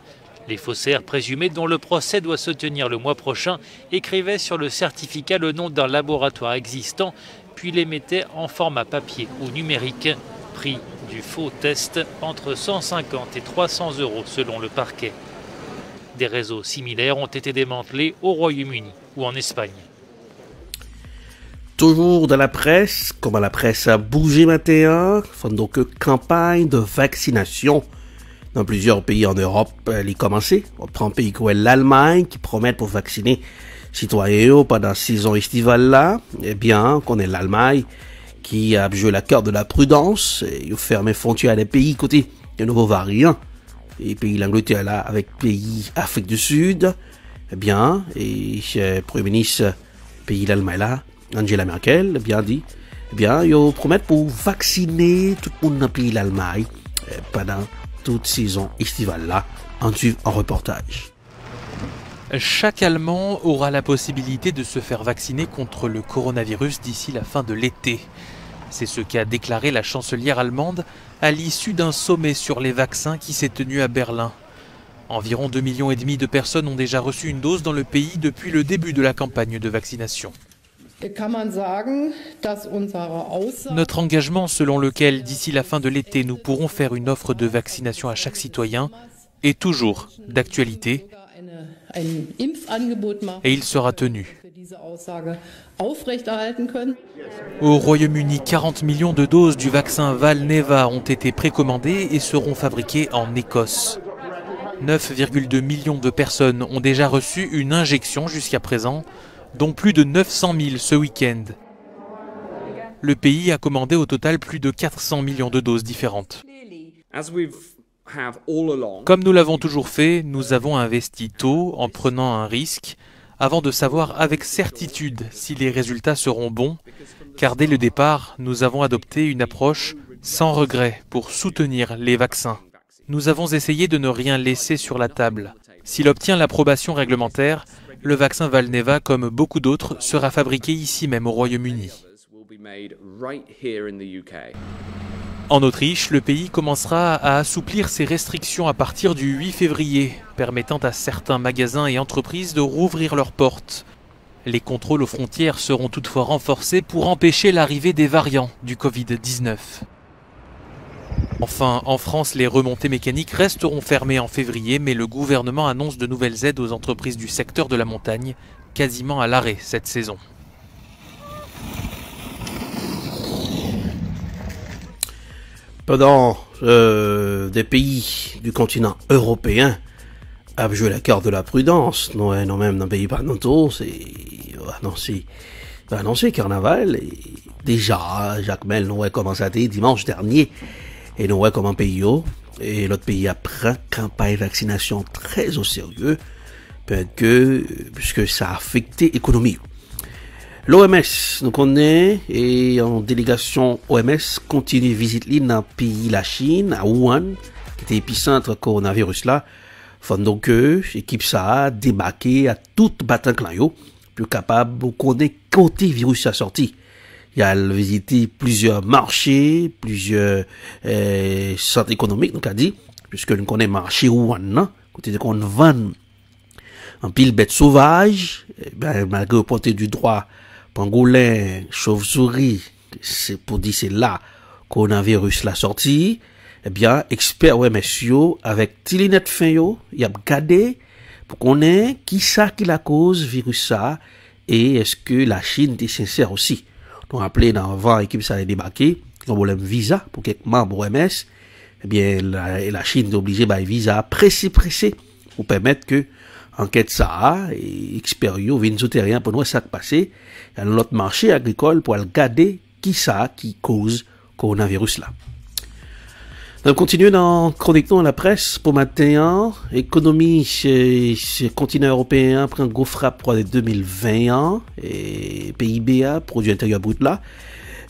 Les faussaires présumés, dont le procès doit se tenir le mois prochain, écrivaient sur le certificat le nom d'un laboratoire existant, puis les mettaient en format papier ou numérique. Prix du faux test entre 150 et 300 € selon le parquet. Des réseaux similaires ont été démantelés au Royaume-Uni ou en Espagne. Toujours dans la presse, comment la presse a bougé matin, font donc campagne de vaccination dans plusieurs pays en Europe. Elle est commencée. On prend un pays comme l'Allemagne qui promet pour vacciner citoyens pendant la saison estivale là. Eh bien, qu'on est l'Allemagne qui a joué la carte de la prudence et fermé frontières à des pays côté de nouveaux variants. Et pays l'Angleterre là avec pays Afrique du Sud. Eh bien, et Premier ministre pays l'Allemagne là, Angela Merkel, bien dit, eh bien, ils promettent pour vacciner tout le monde dans le pays l'Allemagne pendant toute saison estivale là. En suivre en reportage. Chaque Allemand aura la possibilité de se faire vacciner contre le coronavirus d'ici la fin de l'été. C'est ce qu'a déclaré la chancelière allemande à l'issue d'un sommet sur les vaccins qui s'est tenu à Berlin. Environ 2,5 millions de personnes ont déjà reçu une dose dans le pays depuis le début de la campagne de vaccination. Notre engagement selon lequel d'ici la fin de l'été nous pourrons faire une offre de vaccination à chaque citoyen est toujours d'actualité et il sera tenu. Au Royaume-Uni, 40 millions de doses du vaccin Valneva ont été précommandées et seront fabriquées en Écosse. 9,2 millions de personnes ont déjà reçu une injection jusqu'à présent, dont plus de 900 000 ce week-end. Le pays a commandé au total plus de 400 millions de doses différentes. Comme nous l'avons toujours fait, nous avons investi tôt en prenant un risque avant de savoir avec certitude si les résultats seront bons, car dès le départ, nous avons adopté une approche sans regret pour soutenir les vaccins. Nous avons essayé de ne rien laisser sur la table. S'il obtient l'approbation réglementaire, le vaccin Valneva, comme beaucoup d'autres, sera fabriqué ici même au Royaume-Uni. En Autriche, le pays commencera à assouplir ses restrictions à partir du 8 février, permettant à certains magasins et entreprises de rouvrir leurs portes. Les contrôles aux frontières seront toutefois renforcés pour empêcher l'arrivée des variants du Covid-19. Enfin, en France, les remontées mécaniques resteront fermées en février, mais le gouvernement annonce de nouvelles aides aux entreprises du secteur de la montagne, quasiment à l'arrêt cette saison. Pendant des pays du continent européen a joué la carte de la prudence, non même dans le pays pas non c'est annoncé carnaval et déjà Jacques Mel nous a commencé à dire dimanche dernier et nous a comme un pays et l'autre pays a pris campagne de vaccination très au sérieux puisque ça a affecté l'économie. L'OMS, nous connaît, et en délégation OMS continue visite dans le pays, la Chine, à Wuhan, qui était épicentre coronavirus là. Faut donc que l'équipe ça a débarqué à toute Bataclan, plus capable de connaître côté virus a sorti. Il a visité plusieurs marchés, plusieurs centres économiques, donc a dit, puisque nous connaissons marché Wuhan, côté de qu'on vend En pile bête sauvage, ben, malgré le porté du droit, pangolin, chauve-souris, c'est pour dire c'est là, coronavirus la sortie, eh bien, expert OMS avec Tilinet fin yo, y a gardé pour qu'on ait qui ça qui la cause virus ça, et est-ce que la Chine est sincère aussi. On rappelé dans avant équipe ça a débarqué, le problème visa pour quelques membres OMS, eh bien, la Chine est obligée by visa pressé pour permettre que enquête ça et expert yo viennent sur terrain pour nous ça passé dans l'autre marché agricole pour regarder qui ça qui cause coronavirus là. On continue dans chronique dans la presse pour matin. Économie chez continent européen prend gros frappe pour les 2021 et PIB produit intérieur brut là.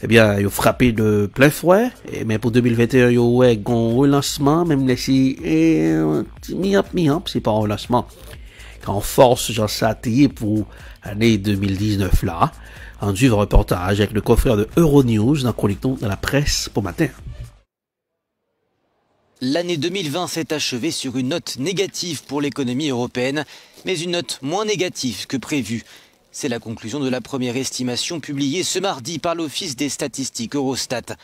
Eh bien, il a frappé de plein fouet, mais pour 2021, il y a un relancement, même si mi-up, c'est pas un relancement. Quand force, j'en sais pour l'année 2019 là. En suivre un reportage avec le confrère de Euronews dans chronique dans la presse pour matin. L'année 2020 s'est achevée sur une note négative pour l'économie européenne, mais une note moins négative que prévu. C'est la conclusion de la première estimation publiée ce mardi par l'Office des statistiques Eurostat.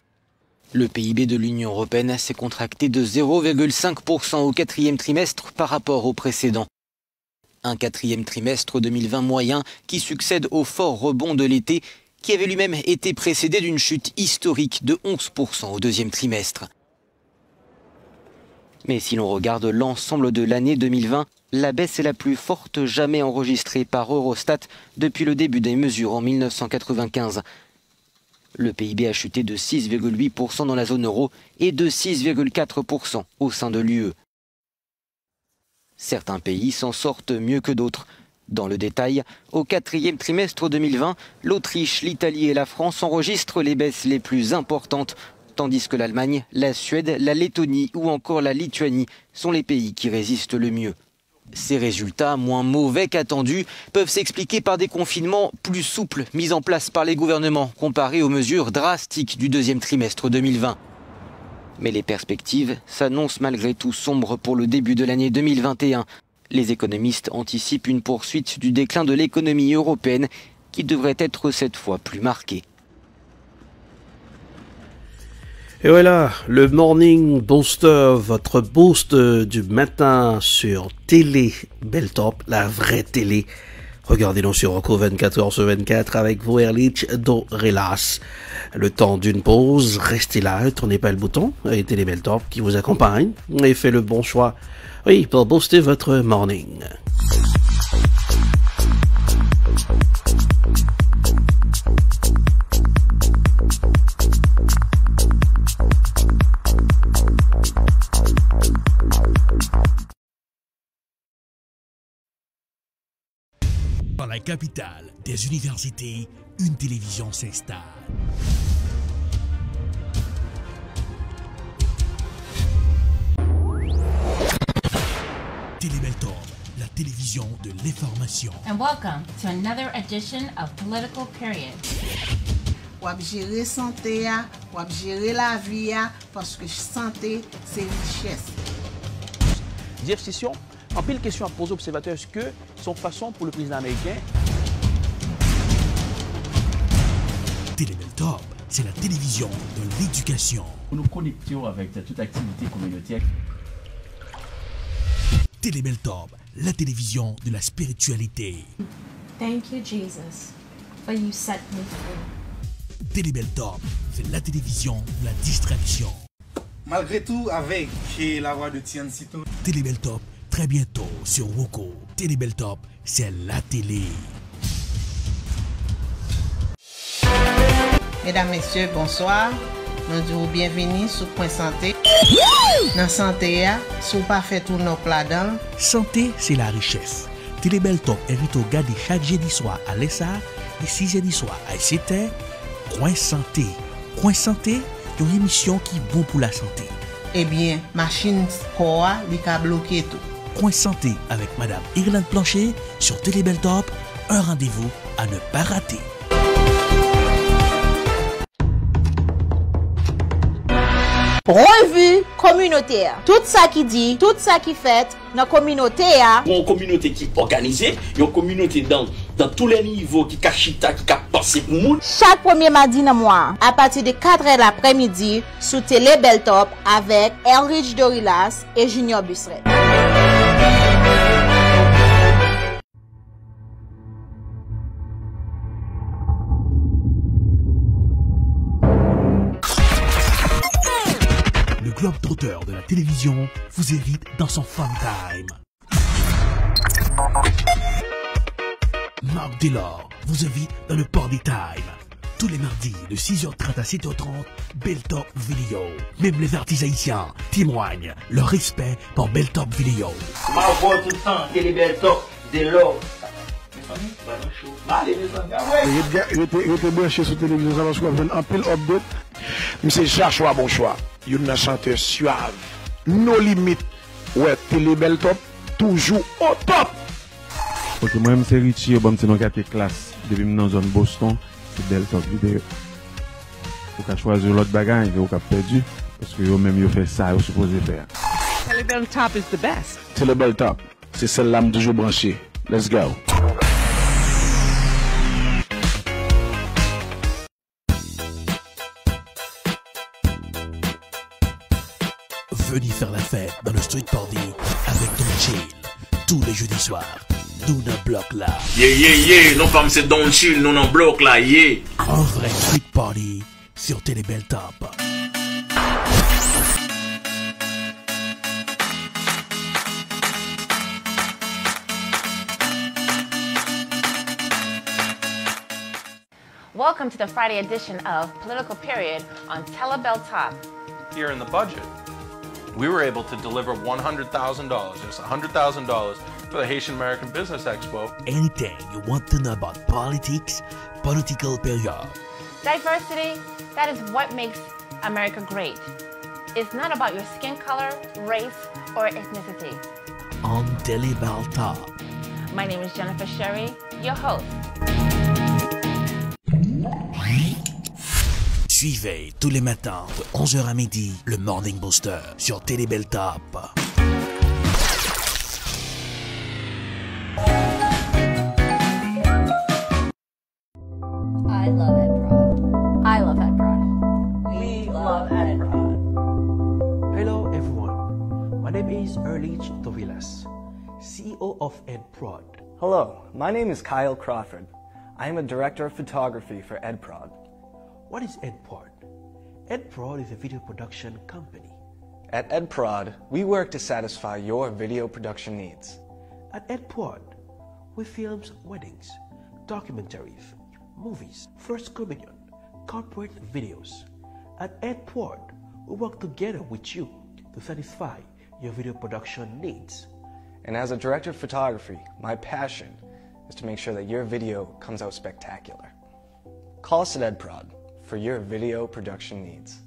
Le PIB de l'Union européenne s'est contracté de 0,5% au quatrième trimestre par rapport au précédent. Un quatrième trimestre 2020 moyen qui succède au fort rebond de l'été, qui avait lui-même été précédé d'une chute historique de 11% au deuxième trimestre. Mais si l'on regarde l'ensemble de l'année 2020, la baisse est la plus forte jamais enregistrée par Eurostat depuis le début des mesures en 1995. Le PIB a chuté de 6,8% dans la zone euro et de 6,4% au sein de l'UE. Certains pays s'en sortent mieux que d'autres. Dans le détail, au quatrième trimestre 2020, l'Autriche, l'Italie et la France enregistrent les baisses les plus importantes, tandis que l'Allemagne, la Suède, la Lettonie ou encore la Lituanie sont les pays qui résistent le mieux. Ces résultats, moins mauvais qu'attendus, peuvent s'expliquer par des confinements plus souples mis en place par les gouvernements comparés aux mesures drastiques du deuxième trimestre 2020. Mais les perspectives s'annoncent malgré tout sombres pour le début de l'année 2021. Les économistes anticipent une poursuite du déclin de l'économie européenne qui devrait être cette fois plus marquée. Et voilà, le Morning Booster, votre boost du matin sur Télé Beltop, la vraie télé. Regardez-nous sur Rocco 24h/24 avec vos Erlich Dorelas. Le temps d'une pause, restez là, ne tournez pas le bouton, et Télé Beltop qui vous accompagne et fait le bon choix. Oui, pour booster votre morning. Dans la capitale des universités, une télévision s'installe. Télé Beltop, la télévision de l'information. And welcome to another edition of Political Period. Wap gérer santé, wap gérer la vie, parce que santé, c'est richesse. Jeff Sessions, en pile question à poser aux observateurs, est-ce que son façon pour le président américain? Télé Beltop, c'est la télévision de l'éducation. Nous nous connections avec toute activité communautaire. Télé Beltop, la télévision de la spiritualité. Thank you, Jesus, for you set me free. Télé Beltop, c'est la télévision de la distraction. Malgré tout, avec la voix de Tian Sito. Télé Beltop, très bientôt sur Rocco. Télé Beltop, c'est la télé. Mesdames, Messieurs, bonsoir. Nous disons bienvenue sur Point Santé. Dans Santé, si vous pas fait tout nos plats dedans. Santé, c'est la richesse. Télé Beltop invite au garder chaque jeudi soir à l'ESA et 6 jeudi soir à ICT. Point Santé. Point Santé, une émission qui est bon pour la santé. Eh bien, machine Koa, li ka bloqué tout. Point Santé avec Madame Irlande Plancher sur Télé Beltop. Un rendez-vous à ne pas rater. Revue communautaire. Tout ça qui dit, tout ça qui fait dans la communauté. Une communauté qui est organisée, une communauté dans tous les niveaux qui cachita, qui a passé pour nous. Chaque premier mardi dans le mois, à partir de 4h l'après-midi, sous Télé Beltop avec Elridge Dorilas et Junior Busseret. Le globe-trotteur de la télévision vous invite dans son fun time. Marc Delors vous invite dans le Party Time. Tous les mardis de 6h30 à 7h30, Beltop Vidéo. Même les artistes haïtiens témoignent leur respect pour Beltop Vidéo. Ma voix tout le temps, Télé Beltop, Delors. Il était branché sur la télévision parce qu'on a un pile update. Mais c'est Joshua bon choix. Il y a un chanteur suave. Nos limites. Ouais, Télé Beltop, toujours au top. Parce que moi-même, c'est Richie, bon, c'est dans la classe. Depuis que je suis dans la zone Boston, c'est Beltop Vidéo. Vous pouvez choisir l'autre bagage, vous avez perdu. Parce que vous-même, vous faites ça, vous supposez faire. Télé Beltop is the best. Télé Beltop, c'est celle-là que toujours branchée. Let's go. Venez faire la fête dans le Street Party avec Don Chill. Tous les jeudis soirs, nous n'en bloc là. Nos femmes c'est Don Chill, nous n'en bloc là, Un vrai Street Party sur Télé Beltop. Welcome to the Friday edition of Political Period on Tele Beltop. Here in the budget, we were able to deliver $100,000, just $100,000 for the Haitian American Business Expo. Anything you want to know about politics, Political Period. Diversity, that is what makes America great. It's not about your skin color, race, or ethnicity. On Télé Beltop. My name is Jennifer Sherry, your host. Suivez tous les matins de 11h à midi le Morning Booster sur Télé Beltop. I love EdProd. I love EdProd. We love EdProd. Hello everyone. My name is Erlich Tovilas, CEO of EdProd. Hello, my name is Kyle Crawford. I am a director of photography for EdProd. What is EdProd? EdProd is a video production company. At EdProd, we work to satisfy your video production needs. At EdProd, we film weddings, documentaries, movies, First Communion, corporate videos. At EdProd, we work together with you to satisfy your video production needs. And as a director of photography, my passion is to make sure that your video comes out spectacular. Call us at EdProd for your video production needs.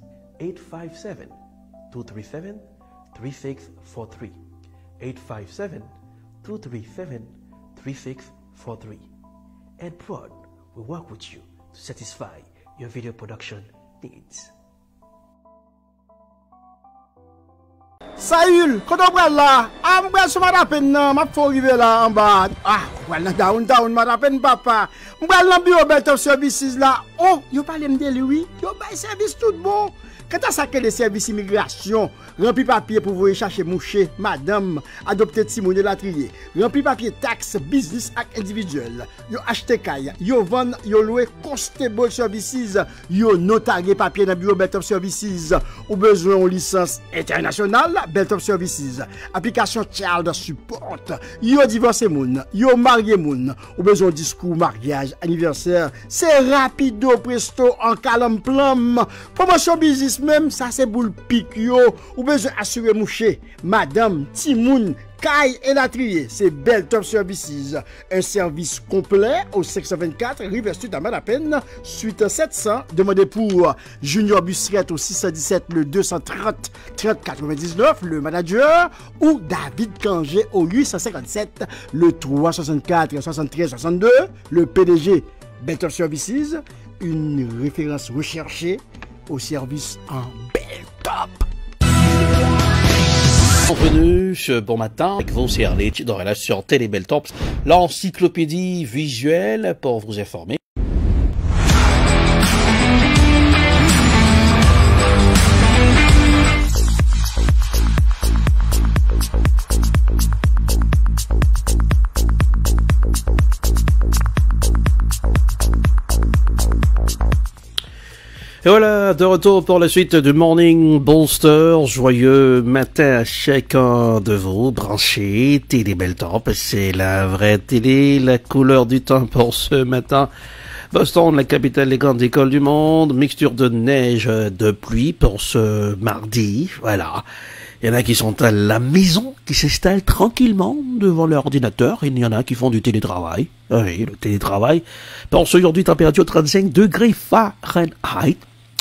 857-237-3643. 857-237-3643. EdProd will work with you to satisfy your video production needs. Saül, quand on prend là, on prend sur ma peine, ma faut arriver là en bas. Ah, voilà downtown, ma peine papa. On prend dans bureau Beltop Services là. Oh, yo parle de lui, yo bay service tout bon. Quand à ça que les services immigration, rempli papier pour vous chercher moucher, madame, adopter Timon de la trier, rempli papier taxe, business ak individuel, yo acheter kaya, yo vend, yo louer constable services, yo notarier papier dans bureau Beltop Services, ou besoin en licence internationale, Beltop Services, application child support, yo divorcé moun, yo marié moun, ou besoin discours mariage, anniversaire, c'est rapido presto en calme plum, promotion business même ça c'est boule pique yo ou besoin assurer moucher madame Timoun Kai et la trier c'est Beltop Services, un service complet au 624 River Street à Madapen suite 700. Demandez pour Junior Busseret au 617 le 230 30 99 le manager ou David Kangé au 857 le 364 73 62 le PDG. Beltop Services, une référence recherchée au service en Beltop. Bienvenue ce bon matin avec vous, c'est Arlich dans Relation Télé Belletombe, l'encyclopédie visuelle pour vous informer. Et voilà, de retour pour la suite du Morning Booster. Joyeux matin à chacun de vous. Branchez, Télé Belletombe, c'est la vraie télé, la couleur du temps pour ce matin. Boston, la capitale des grandes écoles du monde. Mixture de neige, de pluie pour ce mardi. Voilà. Il y en a qui sont à la maison, qui s'installent tranquillement devant leur ordinateur. Il y en a qui font du télétravail. Oui, le télétravail. Pour ce aujourd'hui, température 35 degrés Fahrenheit.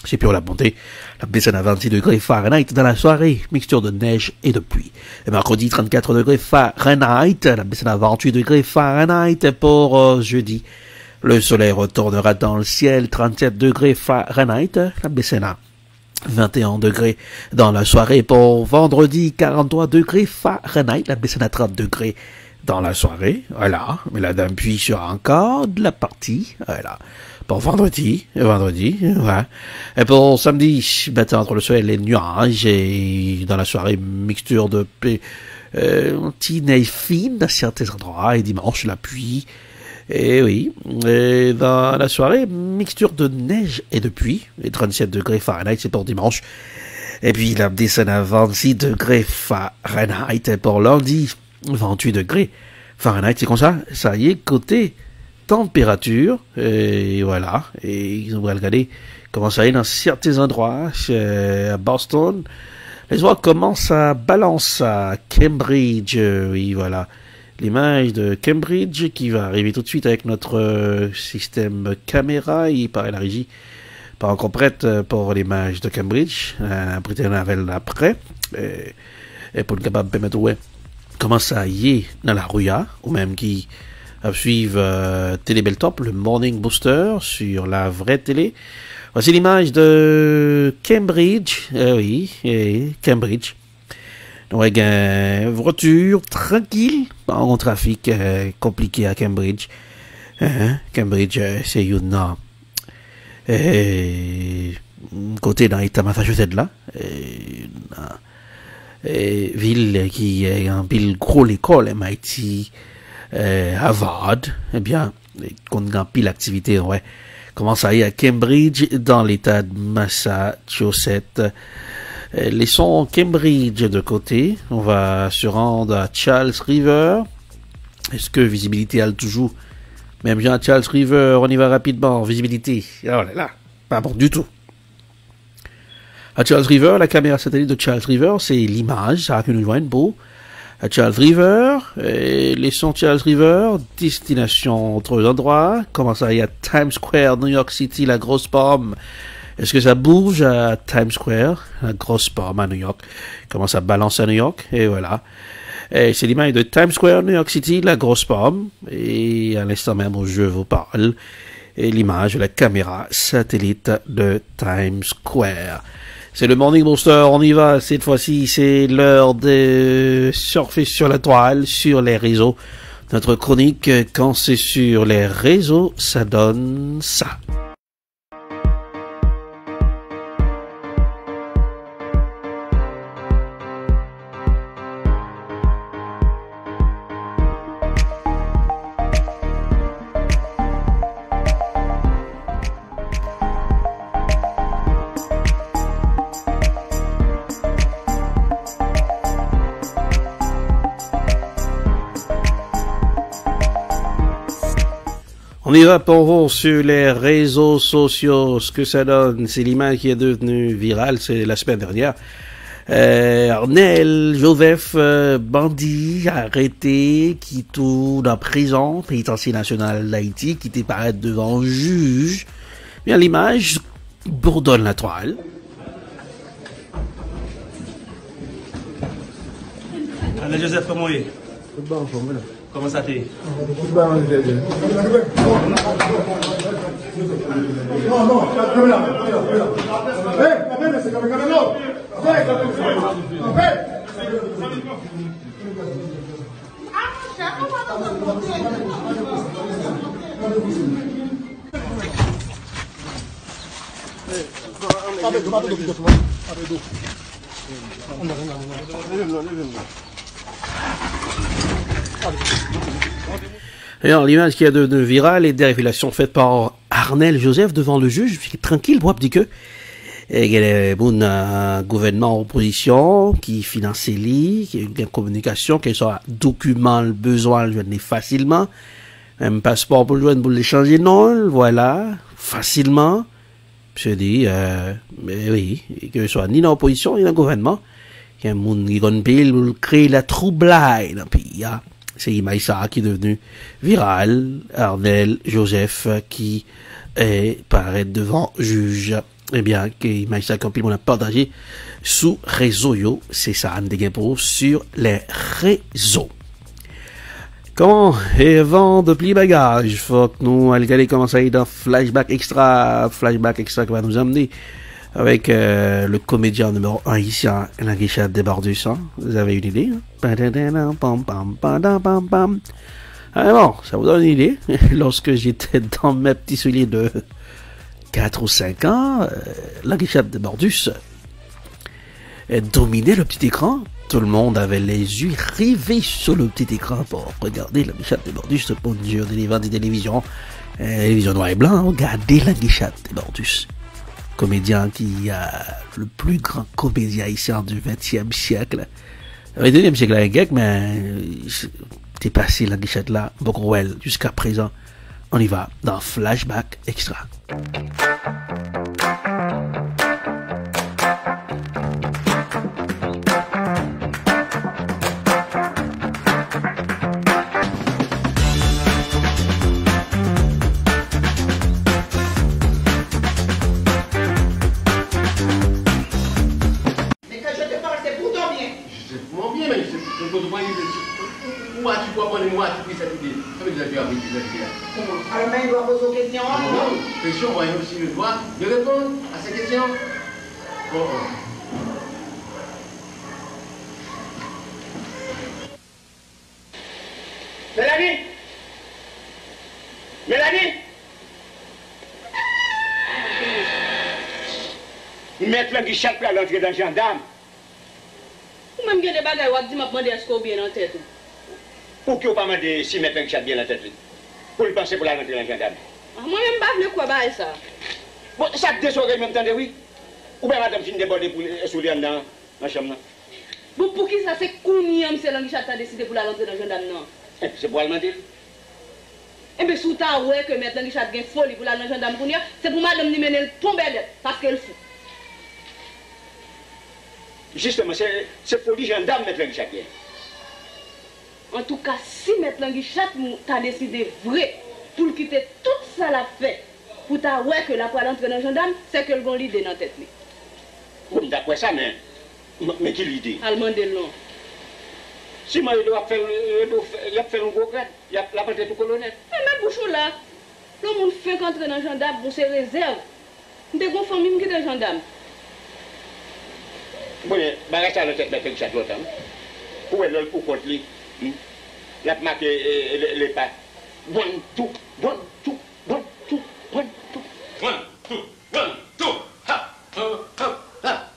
C'est pure la bonté. La baisse à 26 degrés Fahrenheit dans la soirée. Mixture de neige et de pluie. Et mercredi, 34 degrés Fahrenheit. La baisse à 28 degrés Fahrenheit pour jeudi. Le soleil retournera dans le ciel. 37 degrés Fahrenheit. La baisse à 21 degrés dans la soirée pour vendredi. 43 degrés Fahrenheit. La baisse à 30 degrés dans la soirée. Voilà. Mais la dame puis sera encore de la partie. Voilà. Pour vendredi, ouais. Et pour samedi, matin entre le soleil et les nuages, et dans la soirée, mixture de petite neige fine à certains endroits, et dimanche, la pluie. Et oui, et dans la soirée, mixture de neige et de pluie, et 37 degrés Fahrenheit, c'est pour dimanche. Et puis la descente à 26 degrés Fahrenheit, et pour lundi, 28 degrés Fahrenheit, c'est comme ça, ça y est, côté température, et voilà, et on va regarder comment ça est dans certains endroits, à Boston, les oies commencent à balancer à Cambridge, oui, voilà, l'image de Cambridge qui va arriver tout de suite avec notre système caméra, il paraît la régie, pas encore prête pour l'image de Cambridge, après après, et pour le capable de permettre, ouais, comment ça y est dans la rue, ou même qui à suivre Télé Belletombe, le Morning Booster sur la vraie télé. Voici l'image de Cambridge. Oui, Cambridge. Donc, voiture tranquille, en trafic compliqué à Cambridge. Cambridge, c'est une côté dans l'État Massachusetts là. Ville qui est un ville gros l'école MIT. Harvard, eh bien, qu'on a pile l'activité, ouais. Comment ça y est à Cambridge, dans l'état de Massachusetts. Laissons Cambridge de côté. On va se rendre à Charles River. Est-ce que visibilité a toujours? Même bien à Charles River, on y va rapidement. Visibilité, oh là là, pas bon du tout. À Charles River, la caméra satellite de Charles River, c'est l'image, ça que nous joigne beau. À Charles River, laissons Charles River, destination autres endroits, comment ça y est à Times Square, New York City, la grosse pomme, est-ce que ça bouge à Times Square, la grosse pomme à New York, comment ça balance à New York, et voilà, et c'est l'image de Times Square, New York City, la grosse pomme, et à l'instant même où je vous parle, et l'image de la caméra satellite de Times Square. C'est le Morning Booster, on y va, cette fois-ci, c'est l'heure de surfer sur la toile, sur les réseaux. Notre chronique, quand c'est sur les réseaux, ça donne ça. On y va pour vous sur les réseaux sociaux. Ce que ça donne, c'est l'image qui est devenue virale, c'est la semaine dernière. Arnel Joseph, bandit, arrêté, qui tourne en prison, pénitencier national d'Haïti, qui était paraître devant un juge. Bien, l'image bourdonne la toile. Arnel Joseph, comment est? Bon, comment ça t'est? Non, Alors, l'image qui est devenue virale est des révélations faites par Arnel Joseph devant le juge, tranquille, pour dire que il y a un gouvernement en opposition qui finance lui, qui a une communication, qui soit document le besoin le joindre facilement, même passeport pour le joindre pour l'échanger non, voilà, facilement. Je dis, mais oui, que ce soit ni dans l'opposition ni dans le gouvernement, il y a un monde qui gagne pile pour créer la troublade dans le pays. C'est l'image ça qui est devenu viral. Arnel Joseph qui paraît devant juge. Eh bien, que l'image ça qu'on a partagé sous réseau yo, c'est ça, un des pour sur les réseaux. Comment? Et avant de plier bagage, faut que nous allons commencer dans flashback extra qui va nous amener avec le comédien numéro 1 ici, la Guichette des Bordus. Vous avez une idée? Ah bon, ça vous donne une idée? Lorsque j'étais dans mes petits souliers de 4 ou 5 ans, la Guichette des Bordus dominait le petit écran. Tout le monde avait les yeux rivés sur le petit écran pour regarder la Guichette des Bordus, ce bon Dieu des télévisions, télévision noir et blanc, regardez la Guichette des Bordus. Comédien qui a le plus grand comédien haïtien du XXe siècle. Le XXe siècle à Gek, mais t'es passé la Guichette là, beaucoup elle, jusqu'à présent. On y va dans Flashback Extra. Moi, tu dois prendre moi, tu pris cette idée. Ça veut dire que tu as pris cette idée. Alors, mais il doit poser aux questions. Non, question, moi, aussi le droit de répondre à ces questions. Bon. Mélanie! Mélanie! Mettre le guichet pour l'entrée d'un gendarme. Ou même que des bagages, on dit m'a demandé est-ce qu'on bien en tête. Pour que vous pas demander si mettre un guichet bien en tête. Pour le penser pour la rentrer dans gendarme. Moi-même, pas de quoi bailler ça. Bon, ça te déçoit même temps de oui. Ou bien madame fin débordée pour soulever dans la chambre. Bon, pour qui ça c'est combien c'est l'anguichet a décidé pour la rentrer dans gendarme non? C'est pour demander. Eh bien, sous ta ouais que mettre l'anguichet a folie pour la dans gendarme pour c'est pour madame ni mener tomber parce qu'elle fout. Justement, c'est pour les gendarmes mettre l'anguichet bien. En tout cas, si mettre l'anguichet t'as décidé vrai pour quitter tout ça la fait pour ta ouais que la pour rentrer dans gendarme, c'est que le bon l'idée dans tête. Oui, d'accord ça, mais qui l'idée? Allemand de long. Si moi, il doit faire un gros grade, il a la portée du colonel. Mais même pour ça là, le monde fait qu'entrer dans gendarme pour ses réserves. Nous avons une famille qui est gendarme. Bon, barrage à la tête de la chaque l'autre. Pour elle, pour contre lui. La marque les pas. Bon tout, bon tout, bon tout, bon tout. Bon tout, bon tout. Ha, ha, ha,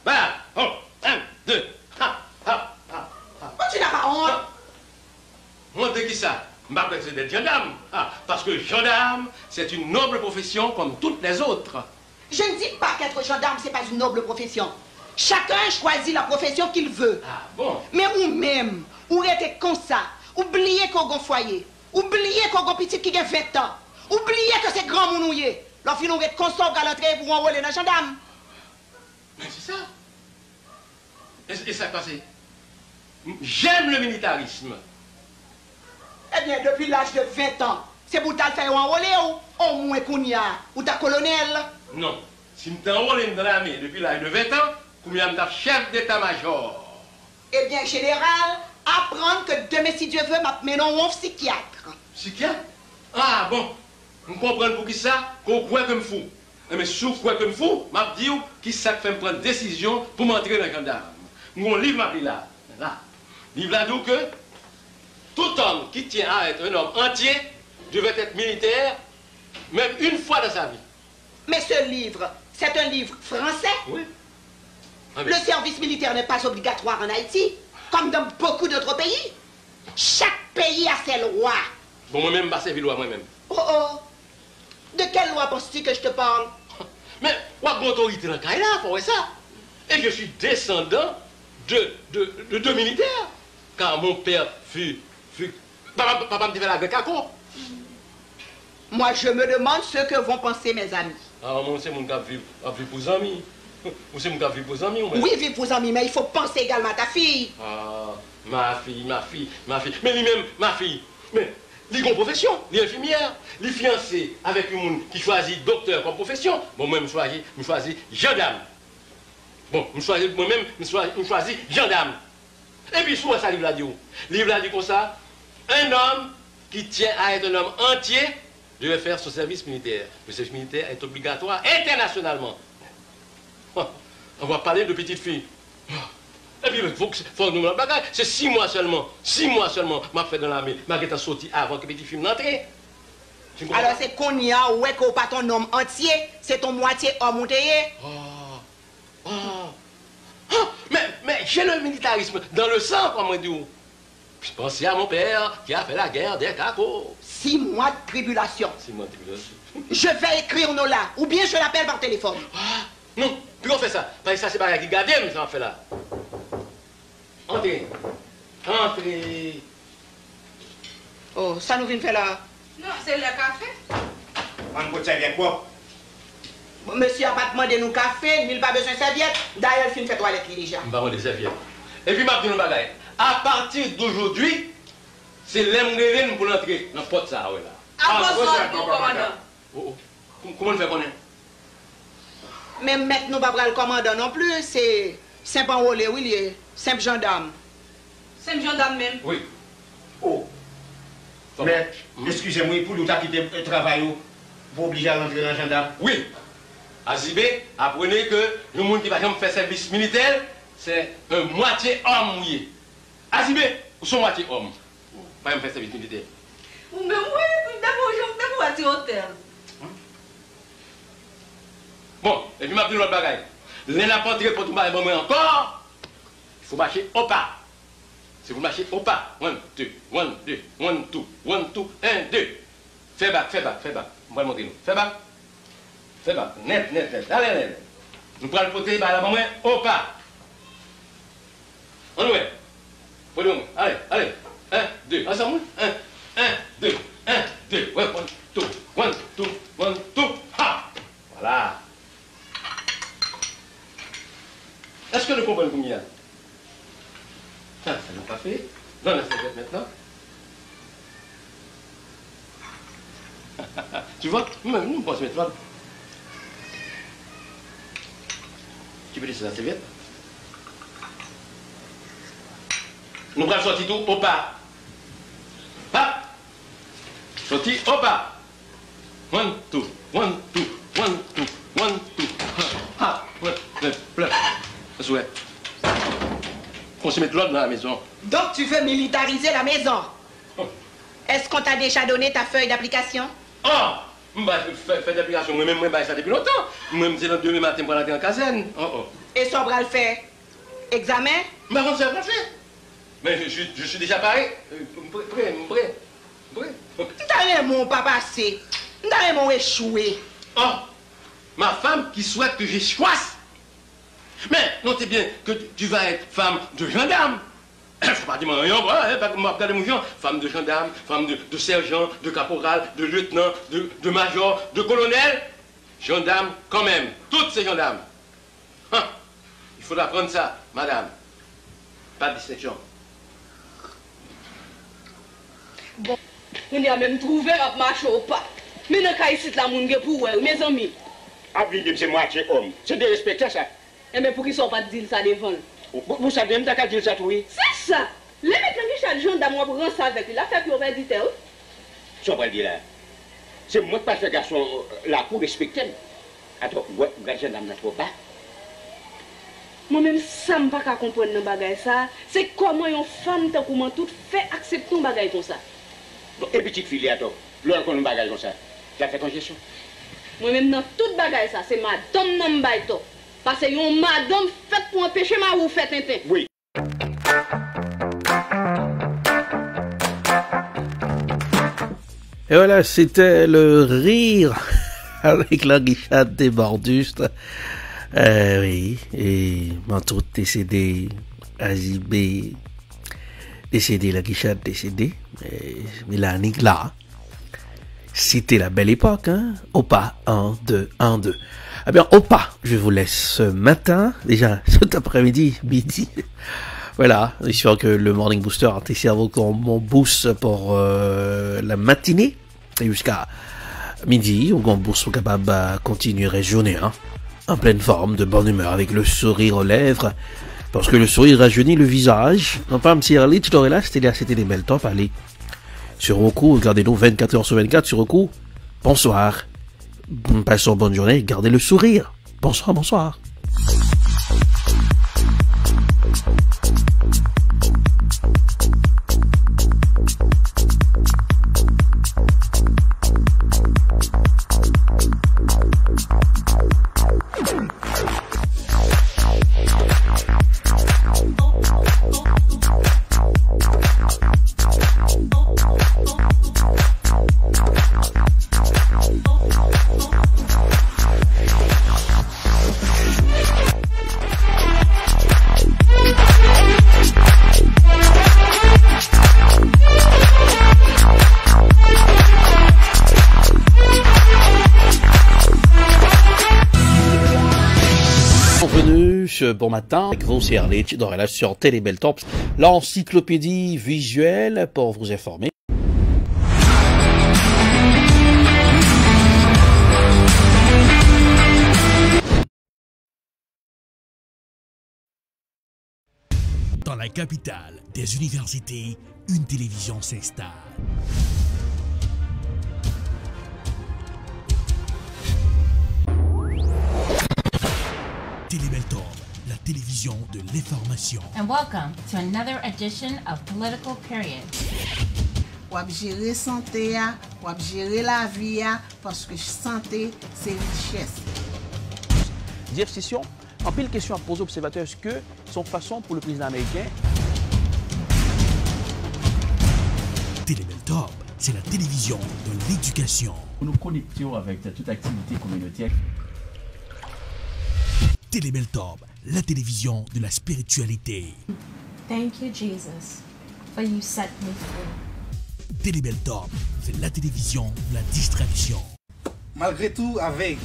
ha, 1, 2, ha, ha, ha, ha. Tu n'as pas honte? Honte de qui ça? M'appelle c'est d'être gendarme. Parce que gendarme, c'est une noble profession comme toutes les autres. Je ne dis pas qu'être gendarme, ce n'est pas une noble profession. Chacun choisit la profession qu'il veut. Ah bon? Mais ou même, ou était comme ça, oubliez qu'on a un foyer, oubliez qu'on a un petit qui a 20 ans, oubliez que c'est grand mounouillé. Lorsqu'il nous est consort à l'entrée pour enrôler dans le gendarme. Mais c'est ça. Et ça passé. J'aime le militarisme. Eh bien, depuis l'âge de 20 ans, c'est pour t'as fait enrôler ou au moins qu'on y a, ou ta colonel? Non. Si je t'enrôle dans l'armée depuis l'âge de 20 ans, combien je suis chef d'état-major? Eh bien, général, apprendre que demain, si Dieu veut, m'amener un psychiatre. Psychiatre? Ah bon, vous comprenez pour qui ça? Qu'on croit comme fou. Mais si vous croyez comme fou, je dis qui ça fait me prendre décision pour m'entrer dans le gendarme. Mon livre m'a pris là. Là. Livre là donc que tout homme qui tient à être un homme entier devait être militaire, même une fois dans sa vie. Mais ce livre, c'est un livre français. Oui. Le service militaire n'est pas obligatoire en Haïti, comme dans beaucoup d'autres pays. Chaque pays a ses lois. Bon, moi-même, je vais loi moi-même. Oh oh. De quelle loi penses-tu que je te parle? Mais, moi, j'ai autorité dans le cas là, faut ça. Et je suis descendant de deux militaires. Car mon père fut papa me dit la guerre. Moi, je me demande ce que vont penser mes amis. Ah, moi, c'est mon gars vivre pour les amis. Ou c'est mon gars vivre pour les amis. Oui, vivre pour les amis, mais il faut penser également à ta fille. Ah, ma fille. Mais lui-même, ma fille. Mais, il a une profession, il est infirmière. Il est fiancé avec une monde qui choisit docteur comme profession. Bon, moi, je choisis gendarme. Bon, moi-même, je choisis gendarme. Et puis, souvent, ça livre la dit où? Livre la dit comme ça. Un homme qui tient à être un homme entier devait faire son service militaire. Le service militaire est obligatoire internationalement. On va parler de petites filles. Et puis, il faut nous la bagarre. C'est 6 mois seulement. 6 mois seulement, m'a fait dans l'armée. M'a été sorti avant que petit film n'entre. Alors, c'est qu'on y a, ouais, qu'on pas ton homme entier, c'est ton moitié homme monté. Mais j'ai le militarisme dans le sang, comme on dit. Je pensais à mon père qui a fait la guerre des cacos. 6 mois de tribulation. 6 mois de tribulation. Je vais écrire nos là, ou bien je l'appelle par téléphone. Non, puis on fait ça. Parce que ça, c'est pas qui garde, mais ça en fait là. Entrez. Oh, ça nous vient faire là. Non, c'est le café. On peut servir quoi? Monsieur n'a pas demandé nous café, il n'a pas besoin de serviette. D'ailleurs, il fait toilette déjà. Je vais des serviettes. Et puis, je vais vous dire à partir d'aujourd'hui, c'est l'embryon pour l'entrée dans le pot ça, là. Commandant. Comment on fait connaître? Même maintenant, nous ne pas le commandant non plus, c'est simple enrôlé, oui, il est simple gendarme. Simple gendarme même? Oui. Oh. Mais, excusez-moi, pour nous quitter le travail, vous obligez à rentrer dans le gendarme? Oui. Azibé, apprenez que le monde qui va faire service militaire, c'est un moitié homme mouillé. Azibé, vous sont moitié homme. Pas me faire service militaire. Mais oui, d'abord, je vais à hôtel. Bon, et puis, je vais vous dire l'autre bagaille. Les n'a pas entré pour tout marcher encore. Il faut marcher au pas. Si vous marchez au pas. 1, 2, 1, 2, 1, 2, 1, 2, 1, 2. Fais back. On va le montrer nous. Fais back. Net. Allez. Nous prenons le poté, la maman au pas. On est. Allez. 1, 2. Ensemble. 1, 2. 1, 2. Ouais, 1, 2. Ha! Voilà. Est-ce que nous comprenons combien? Ça n'a pas fait. Donne la serviette maintenant. Tu vois? Nous pensons mettre là. Tu peux laisser la serviette? Nous allons sortir tout au pas. Pas. Sortir au pas. 1, 2. Ah, plein. Ouais. On se met l'autre dans la maison. Donc tu veux militariser la maison? Est-ce qu'on t'a déjà donné ta feuille d'application? Feuille d'application, moi-même, ça depuis longtemps. Moi-même, c'est le demain matin pour aller en caserne. Et ça va le faire? Examen? Mais on ne sait pas faire. Mais je suis déjà paré. Prêt. T'as mon papa, c'est. T'as mon échoué. Ma femme qui souhaite que j'échoisse. Mais notez bien que tu vas être femme de gendarme. Il ne faut pas dire rien, pas comme regarder mon genre. Femme de gendarme, femme de sergent, de caporal, de lieutenant, de major, de colonel. Gendarme quand même. Toutes ces gendarmes. Il faudra prendre ça, madame. Pas de distinction. Bon, on a même trouvé un marché au pas. Mais dans le cas ici, la monde pour mes amis. Abli, c'est moitié homme. C'est de respecter ça. Mais pour qu'ils ne soient pas dire ça devant. Vous savez même qu'à dire ça, oui? C'est ça. Les mecs qui ont des gens d'amour pour rendre ça avec lui, la fait qu'on va dire. Je vais dire là. C'est moi qui passe le garçon là pour respecter. Attends, vous regardez dans notre pas. Moi-même, ça ne peux pas comprendre dans bagage ça. C'est comment une femme, comment tout fait accepter un bagage comme ça. Et petite fille, attends. L'heure qu'on a un bagage comme ça, tu as fait ton gestion. Moi-même, dans toute bagaille, ça, c'est madame non m'baïto. Parce que yon madame faite pour empêcher ma ou fait tintin. Oui. Et voilà, c'était le rire avec la guichade des bordustes. Oui, et entre autres décédé, Azibé décédé, la guichade décédé, Mélanie là. C'était la belle époque, hein? Opa, 1, 2, 1, 2. Eh bien, Opa, je vous laisse ce matin, déjà cet après-midi, midi. Voilà, j'espère que le Morning Booster a été servi comme mon boost pour la matinée, et jusqu'à midi, où on boost soit capable de continuer à journée, hein? En pleine forme, de bonne humeur, avec le sourire aux lèvres, parce que le sourire rajeunit le visage. Non pas un petit early, tu l'aurais là, c'était des belles top, allez. Sur Roku, regardez-nous 24h sur 24 sur Roku. Bonsoir. Passons bonne journée, gardez le sourire. Bonsoir, bonsoir. Bon matin, avec vous, c'est Arlie Dorella sur Télébeltop, l'encyclopédie visuelle pour vous informer. Dans la capitale des universités, une télévision s'installe. Télébeltop, la télévision de l'information. And welcome to another edition of Political Period. Wap gérer santé, wap gérer la vie, parce que santé, c'est richesse. Jeff Sessions, en pile question à poser aux observateurs, est-ce que son façon pour le président américain? Télébeltop, c'est la télévision de l'éducation. Nous nous connections avec toute activité communautaire. Télébeltop, la télévision de la spiritualité. Thank you, Jesus, for you set me free. Télébeltop, c'est la télévision de la distraction. Malgré tout, avec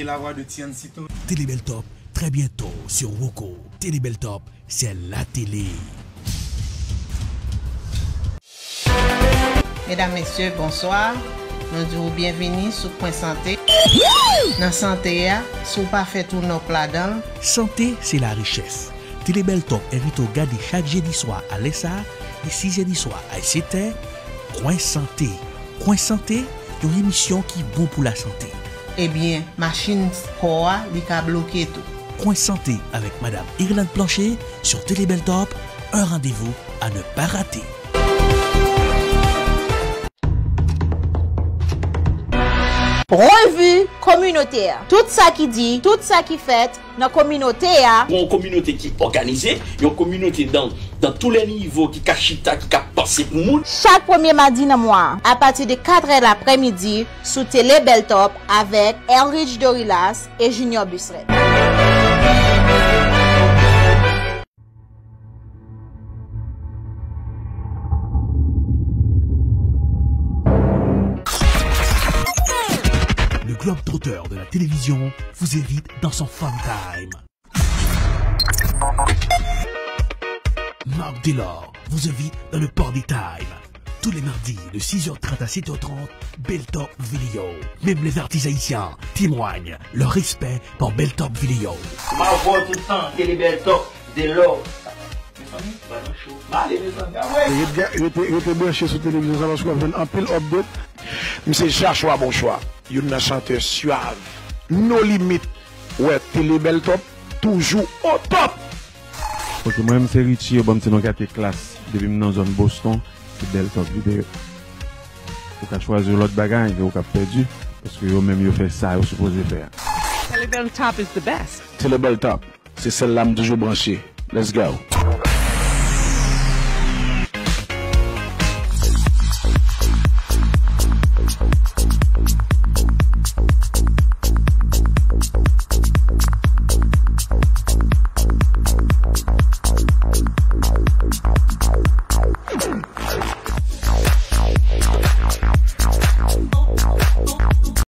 la voix de Tian Sito. Télébeltop, très bientôt sur Roku. Télébeltop, c'est la télé. Mesdames, Messieurs, bonsoir. Nous disons bienvenue sur Point Santé. Dans Santé, si vous pas fait tout nos plats dedans. Santé, c'est la richesse. Télébeltop invite au garder chaque jeudi soir à l'ESA et 6 jeudi soir à 7h. Coin Santé. Coin Santé, une émission qui est bon pour la santé. Eh bien, machine Koa, il a bloqué tout. Coin Santé avec Madame Irlande Plancher sur Télébeltop. Un rendez-vous à ne pas rater. Revue communautaire. Tout ça qui dit, tout ça qui fait, dans la communauté. Une communauté qui est organisée, une communauté dans tous les niveaux qui cachita, qui a passé pour le monde. Chaque premier mardi dans le mois, à partir de 4h l'après-midi, sous Télébeltop avec Elridge Dorilas et Junior Busseret. Globe Trotter de la télévision vous invite dans son fun time. Marc Delors vous invite dans le Party Time. Tous les mardis de 6h30 à 7h30, Beltop Video. Même les artistes haïtiens témoignent leur respect pour Beltop Video. Ma voix tout le temps, Télébeltop, Delors. Il était branché sur télévision, ça va se faire un pile update. Monsieur Joshua, bon choix. Il y a un chanteur suave. Nos limites. Ouais, Télébeltop, toujours au top. Ok, moi-même, c'est Richie, bon, c'est nos 4 classes. Depuis dans la zone Boston, c'est Beltop Vidéo. Vous avez choisi l'autre bagaille, vous avez perdu. Parce que eux-mêmes, ils font ça, ils supposés faire. Telebel Top is the best. Telebel Top, c'est celle-là que je toujours branchée. Let's go.